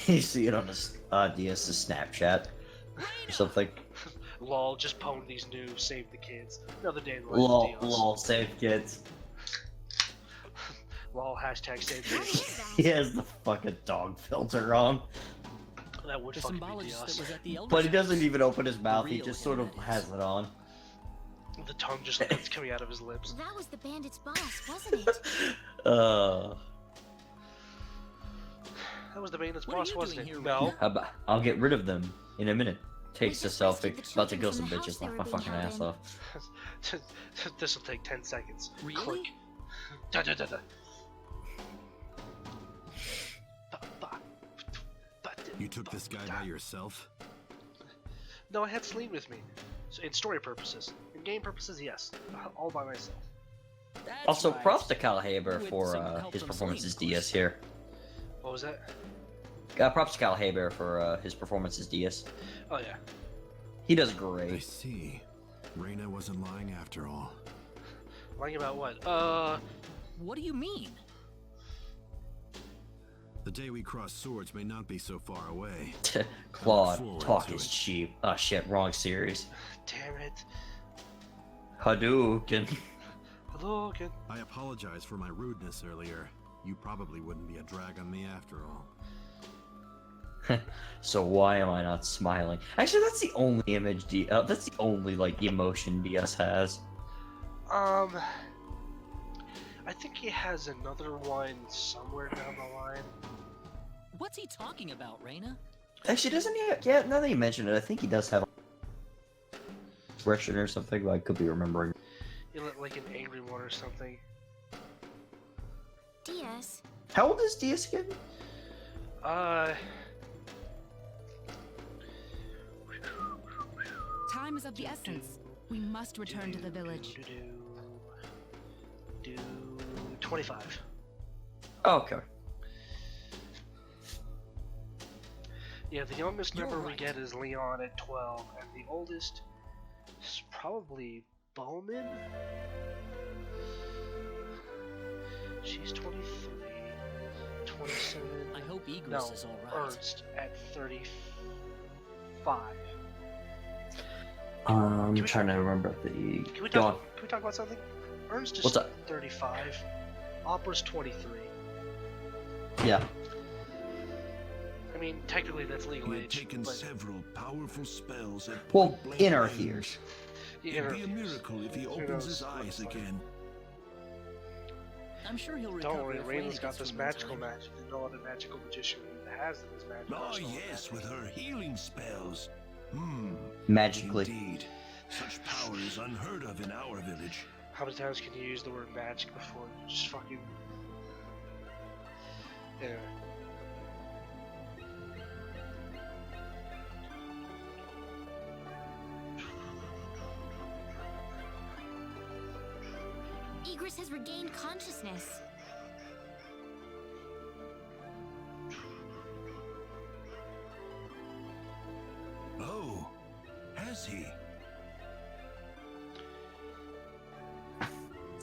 You see it on his DS's Snapchat or something. Lol, just pwned these new save the kids. Another day in the life Lol, of Dios. lol, save kids. Lol, hashtag save What kids. is that? He has the fucking dog filter on. That would The fucking be symbologist that Dios. was at the elder's But he doesn't house. even open his mouth, he real just sort of him, that has is. it on. The tongue just it's coming out of his lips. That was the bandit's boss, wasn't it? That was the bandit's What are boss, you wasn't doing it? here, No. Raina? How about, I'll get rid of them in a minute. Takes a just rescued selfie. the About to children kill from some the house bitches, they laugh were my being fucking held ass in. off. This'll take 10 seconds. Really? Click. Da da da da. Ba, ba, ba, You took this guy da. by yourself? No, I had Celine with me. So in story purposes. In game purposes, yes. All by myself. That's Also, right. props to Cal Haber With for some help his from performance as Celine, of DS here. What was that? Props to Cal Haber for his performance as DS. Oh yeah. He does I great. see. Reina wasn't lying after all. Lying about what? What do you mean? The day we cross swords may not be so far away. Claude, forward talk to is it. cheap. Oh shit, wrong series. damn it. Hadouken. Hello again. I apologize for my rudeness earlier. You probably wouldn't be a drag on me after all. So why am I not smiling? Actually, that's the only image that's the only like emotion DS has. I think he has another one somewhere down the line. What's he talking about, Raina? Actually, doesn't he? Yeah, now that you mention it, I think he does have a expression or something. But I could be remembering. You look like an angry one or something. DS. How old is DS again? Time is of the essence. We must return to the village. Do 25. Oh, okay. Yeah, the youngest You're member we right. get is Leon at 12, and the oldest is probably Bowman. She's 23, 27. I hope Egress No, is alright. Ernst at 35. I'm we trying to remember the. Can we Go on. talk? Can we talk about something? Ernst is What's up? 35. Opera's 23. Yeah. I mean, technically that's legal He had age. taken but several powerful spells at Well, point-blank in Earth range. years. the It'd be a interviews. miracle if he Who opens knows his what eyes it's like. again. I'm sure he'll recover. Don't worry, if Raina's Raina got gets this from that magical time. magic that no other magical magician has this magic. Oh arsenal yes, of with magic. her healing spells. Magically. Indeed. Such power is unheard of in our village. How many times can you use the word magic before you just fucking... Anyway. Egress has regained consciousness. Oh, has he?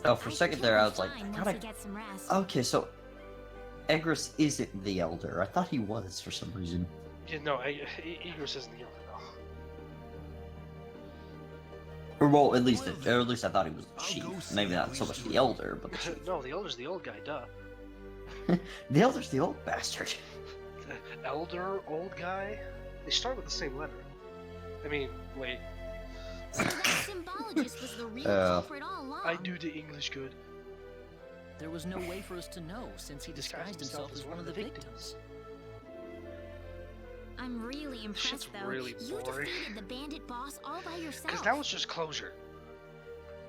Oh, for a second there, I was like, Fine, God, once I... he gets some rest. Okay, so Egress isn't the Elder. I thought he was for some reason. Yeah, no, Egress isn't the elder, no. Or well, at least I thought he was the I'll chief. go see Maybe that not so much priest the to Elder, but the chief. No, the elder's the old guy, duh. The Elder's the old bastard. Elder, old guy? They start with the same letter. I mean, wait. So that symbologist was the real culprit all along. I do the English good. There was no way for us to know since he disguised himself as one of the victims. I'm really Shit's impressed, though. really You boring. defeated the bandit boss all by yourself. Because now it's just closure.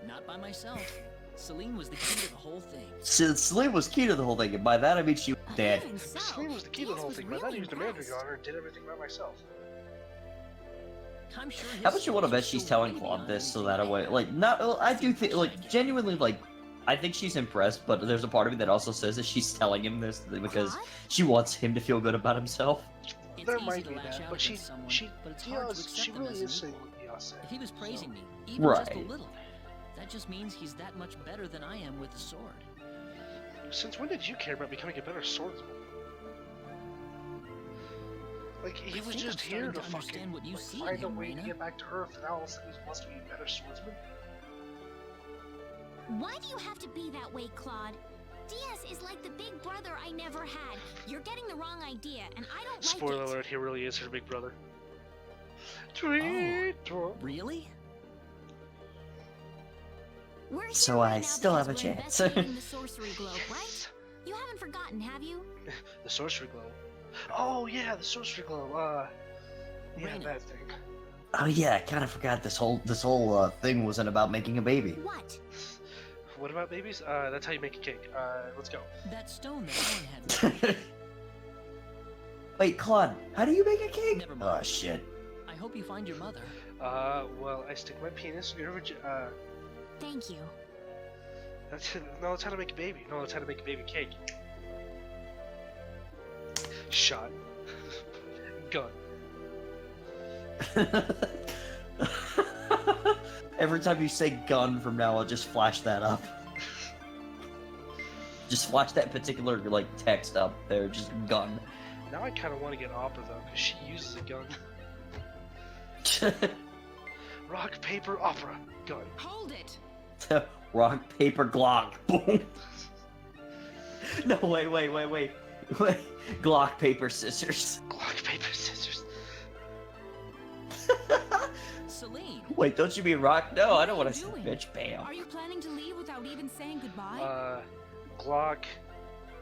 Not by myself. Celine was the key to the whole thing. Celine was key to the whole thing, and by that I mean she was dead. Even so, Celine was the key to the Diaz whole was thing. By that I really used a mandrake impressed. on her and did everything by myself. I'm sure his How much you want to skills bet are she's so telling way Claude beyond this so anything that I way, have. like, not, well, I do think, like, genuinely, like, I think she's impressed, but there's a part of me that also says that she's telling him this because Claude? she wants him to feel good about himself. It's There easy might to be lash that, out but she, against someone, she, but it's hard to Diaz, accept she them really as an is saying equal. what Diaz said. If he was praising so. me, even just a Right. little, that just means he's that much better than I am with the sword. Since when did you care about becoming a better swordsman? Like, he I was think just I'm here starting to to understand fucking what you like, see in find a him, way to Reina. get back to Earth, and now all of a sudden he wants to be a better swordsman? Why do you have to be that way, Claude? Diaz is like the big brother I never had. You're getting the wrong idea, and I don't Spoiler like it. alert, he really is her big brother. Traitor. Really? We're here So right I now still have a because we're chance. investigating the sorcery globe, right? You haven't forgotten, have you? The sorcery globe. Oh yeah, the sorcery globe. Yeah, Reina. that thing. Oh yeah, I kind of forgot this whole thing wasn't about making a baby. What? What about babies? That's how you make a cake. Let's go. That stone that Alan had. Wait, Claude, how do you make a cake? Never mind. Oh shit. I hope you find your mother. Well, I stick my penis in your Thank you. no, it's how to make a baby. No, it's how to make a baby cake. Shot. Gun. Every time you say gun from now, I'll just flash that up. Just flash that particular, like, text up there, just gun. Now I kind of want to get Opera though, because she uses a gun. Rock, paper, opera. Gun. Hold it! Rock, paper, Glock. Boom. No, wait. Glock, paper, scissors. Glock, paper, scissors. Celine! Wait, don't you mean rock? No, I don't What want are to you say doing? bitch. Bam. Are you planning to leave without even saying goodbye? Glock,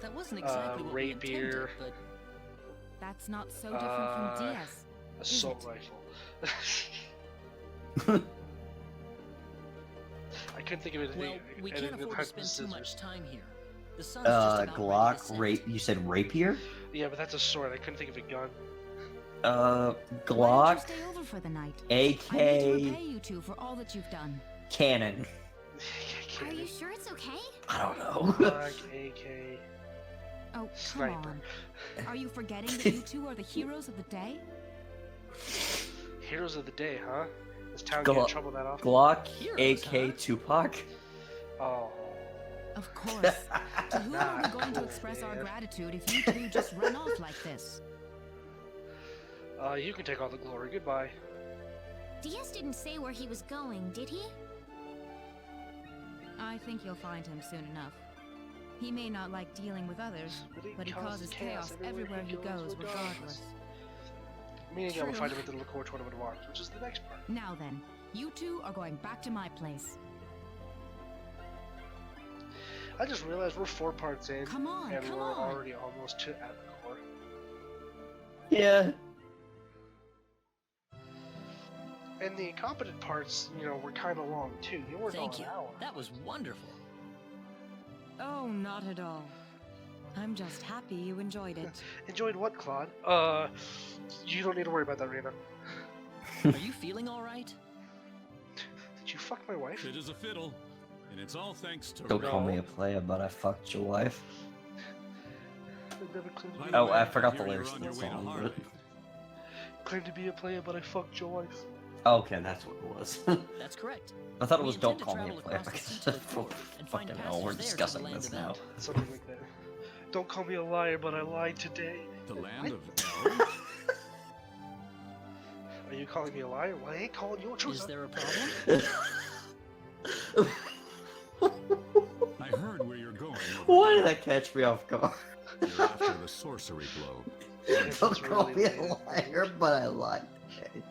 That wasn't exactly what we intended, rapier, but That's not so different from Diaz. assault it? rifle. I couldn't think of anything. well, we can't anything afford that to has spend too scissors. much time here. The sun's just about ready to Glock, set. rape. You said rapier? Yeah, but that's a sword. I couldn't think of a gun. Why don't Glock, you stay over for the night? AK, I need to repay you two for all that you've done. cannon. Are you sure it's okay? I don't know. Glock, AK, Oh, come sniper. on. Are you forgetting that you two are the heroes of the day? Heroes of the day, huh? Does town Glo- get in trouble that often? Glock, Heroes, AK, huh? Tupac. Oh. Of course. To whom are we Not going to cool, express our man. gratitude if you two just run off like this? You can take all the glory. Goodbye. Diaz didn't say where he was going, did he? I think you'll find him soon enough. He may not like dealing with others, but he causes chaos everywhere he goes, regardless. Meaning I will True. fight him at the liqueur tournament of arms, which is the next part. Now then, you two are going back to my place. I just realized we're 4 parts in, Come on, and come we're on. already almost at the core. Yeah. And the incompetent parts, you know, were kind of long too. You were thank an you. hour. That was wonderful. Oh, not at all. I'm just happy you enjoyed it. Enjoyed what, Claude? You don't need to worry about that, Rena. Are you feeling all right? Did you fuck my wife? It is a fiddle, and it's all thanks to Don't call No. me a player, but I fucked your wife. I never claimed to By be the Oh, a way, I forgot the hear you're lyrics on to your the way to song, Harlem. claimed to be a player, but I fucked your wife. Okay, that's what it was. That's correct. I thought it We was intend don't to call me a travel player across the because sea to the court and find fucking hell, we're passage there to the discussing land this of now. El. Something like that. Don't call me a liar, but I lied today. The land What? of El? Are you calling me a liar? Well, I ain't calling you a truth. Is there a problem? I heard where you're going. Why did that catch me off guard? You're after the sorcery globe. Yes, Don't it's call really me a lame. liar, but I lied. Okay.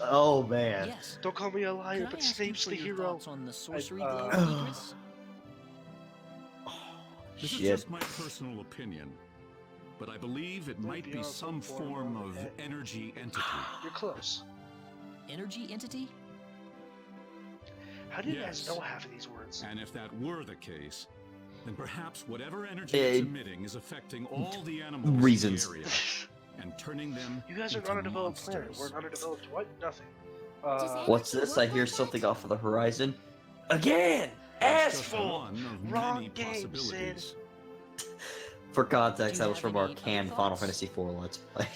Oh man. Yes. Don't call me a liar, Could I but ask you Snape's for the your hero. thoughts on the sorcery uh, globe secrets? This is Shit. just my personal opinion. but I believe it might be some form of energy entity. You're close. Energy entity? How do you guys know half of these words? And if that were the case, then perhaps whatever energy it's emitting is affecting all the animals in the area and turning them You guys are into an undeveloped planet. monsters. We're an undeveloped what? Nothing. What's this? I hear something off of the horizon. Again! That's just Asshole! one of Wrong many game, Sid. possibilities. For context, Do that you was have from any our other canned thoughts? Final Fantasy IV Let's Play.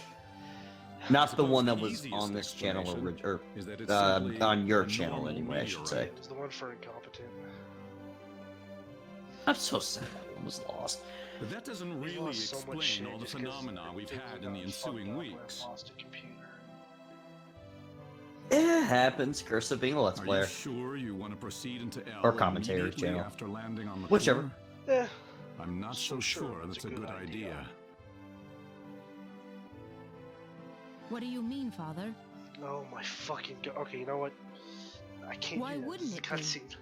Not the one that the was easiest on this channel, explanation or is that it's simply on your a channel normal anyway, I should say. meteorite. It's the one for incompetent. I'm so sad that one was lost. But that doesn't We've really lost so much explain shit all the just 'cause phenomena we've things had have in the gotten fucked ensuing up. weeks. I've lost a computer. It happens. Curse of being a Let's Are Player. you sure you want to proceed into L Or commentary immediately channel. after landing on the Whichever. core? Eh, I'm not so sure it's that's a good idea. What do you mean, Father? oh my fucking god. Okay, you know what? I can't Why do that. wouldn't This is a it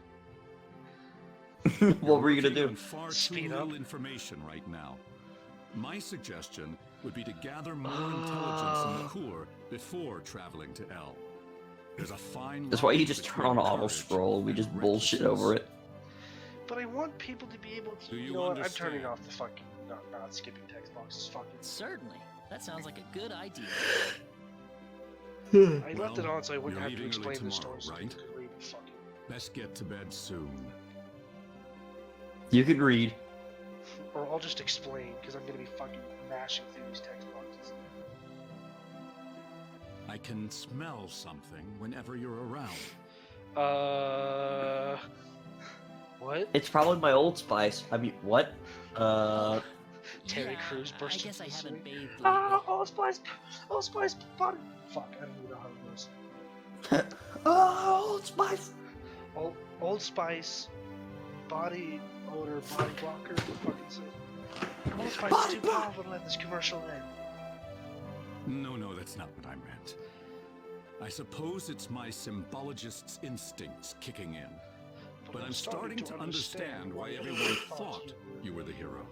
be? cutscene. What were you gonna Working do? on far Speed too up? little information right now. My suggestion would be to gather more intelligence in the core before traveling to L. There's a fine That's why you line just turn between on auto courage scroll and we and just bullshit over it. But I want people to be able to. Do you know what? I'm turning understand? off the fucking. Not skipping text boxes. Fucking. Certainly. That sounds like a good idea. I left it Well, on so I wouldn't you're have to leaving early explain the tomorrow, story so right? people could read the fucking. Let's get to bed soon. You can read. Or I'll just explain because I'm gonna be fucking mashing through these text boxes. I can smell something whenever you're around. What? It's probably my Old Spice. I mean, what? Terry Yeah, Crews I burst guess I into the haven't scene. bathed lately. Ah, Old Spice, body. Fuck, I don't even know how it goes. Oh, Old Spice. Old Spice, body odor, body blocker. Fucking say. Old Spice is too powerful to let this commercial end. No, that's not what I meant. I suppose it's my symbologist's instincts kicking in. But I'm starting to understand why everyone thought you were the hero.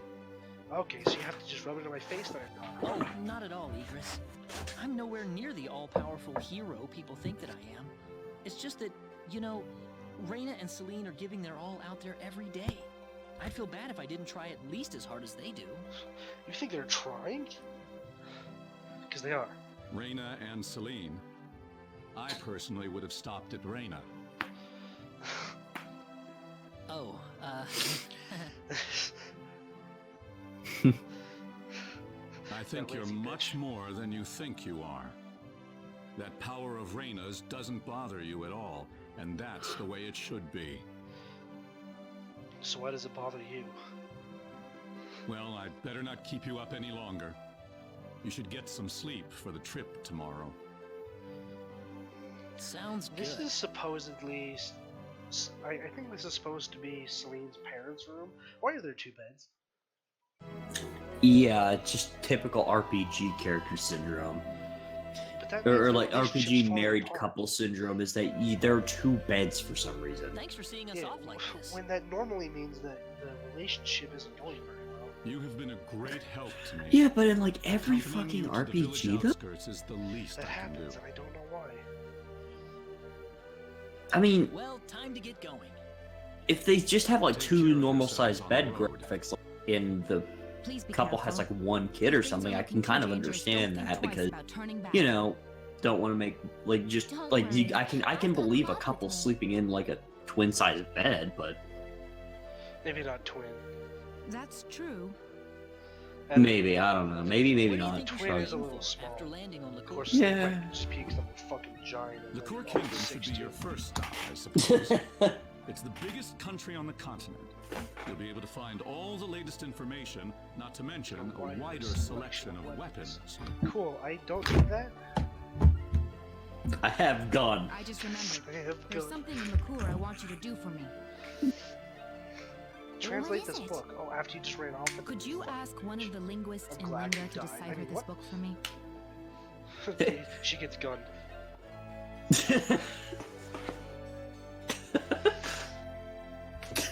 Okay, so you have to just rub it in my face then. Oh, not at all, Idris. I'm nowhere near the all-powerful hero people think that I am. It's just that, you know, Reina and Celine are giving their all out there every day. I'd feel bad if I didn't try at least as hard as they do. You think they're trying? Because they are. Reina and Celine. I personally would have stopped at Reina. Oh, I think you're much more than you think you are. That power of Reina's doesn't bother you at all, and that's the way it should be. So why does it bother you? Well, I'd better not keep you up any longer. You should get some sleep for the trip tomorrow. sounds good. This is supposedly. I think this is supposed to be Celine's parents' room. Why are there two beds? Yeah, it's just typical RPG character syndrome. But that Or means like the relationship's RPG falling married apart. couple syndrome is that there are two beds for some reason. Thanks for seeing us Yeah, off like this. when that normally means that the relationship isn't going very well. You have been a great help to me. Yeah, but in like every Accompanying fucking you to the village RPG though? outskirts is the least That I can do. happens, and I don't know why. I mean, Well, time to get going. if they just have like Take two care of normal yourselves sized on bed the road. graphics like, in the Please be couple has careful. like one kid or Things are something, I looking can too kind of dangerous. understand Don't that think twice because about turning back. you know, don't want to make like just Don't like you, worry. I can believe a couple sleeping in like a twin sized bed, but Maybe not twin. That's true. And maybe I don't know, maybe What do you not. think you're Twin Sorry. is a aiming little for small. after landing on Of Liqueur? course, Yeah. yeah. Just peaks up a fucking giant. and The then Core all Kingdom should be 6'2". your first stop, I suppose. It's the biggest country on the continent. You'll be able to find all the latest information, not to mention a wider selection of weapons. Cool, I don't need that. I have gone. I just remembered. I have There's gun. something in Liqueur I want you to do for me. Translate What is this it? book. Oh, after you just ran off with it? Could you ask one of the linguists I'm in glad Linga you to died. I decipher mean, this what? book for me? She gets gunned.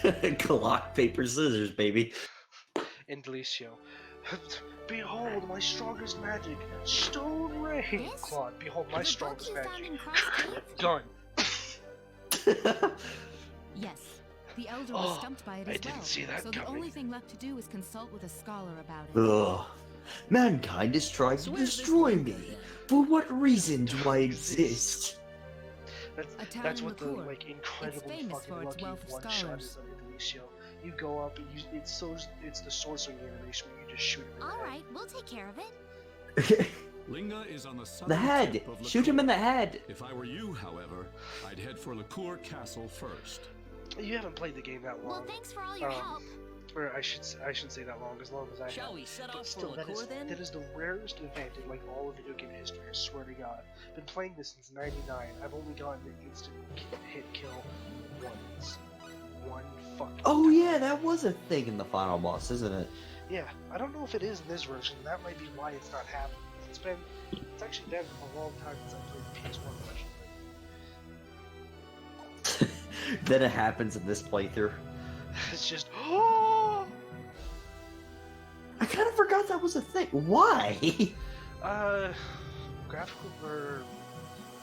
Glock, paper, scissors, baby. In Delicio. Behold my strongest magic, Stone Ray. This? Claude, behold my The book strongest you found magic. in Cross Cave? Done. Yes. The Elder Oh, was stumped by it I as didn't well. see that so the coming. only thing left to do is consult with a scholar about it. Ugh. Mankind is trying So to where's this destroy Linga me. then? For what reason do I exist? A town That's in what the Kurik. like incredibly famous fucking for its lucky wealth of one shot scholars. is under the ratio. You go up and it's the sorcery animation where you just shoot him in the head. Alright, we'll take care of it. Linga is on the southern The head! tip of Shoot him in the Licour. head! If I were you, however, I'd head for Licour Castle first. You haven't played the game that long. Well, thanks for all your help. Or I shouldn't say that long as I Shall have. we set But off still, for that Licour is, then? that is the rarest event in like all of video game history, I swear to God. Been playing this since '99. I've only gotten an instant hit kill once. One fucking Oh time. yeah, that was a thing in the final boss, isn't it? Yeah, I don't know if it is in this version. That might be why it's not happening. It's actually been a long time since I played the PS1 version. Then it happens in this playthrough. It's just, oh! I kind of forgot that was a thing. Why? Graphical or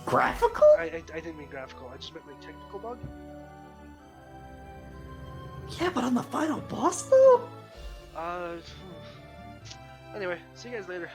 Graphical? I didn't mean graphical. I just meant like technical bug. Yeah, but on the final boss though? Anyway, see you guys later.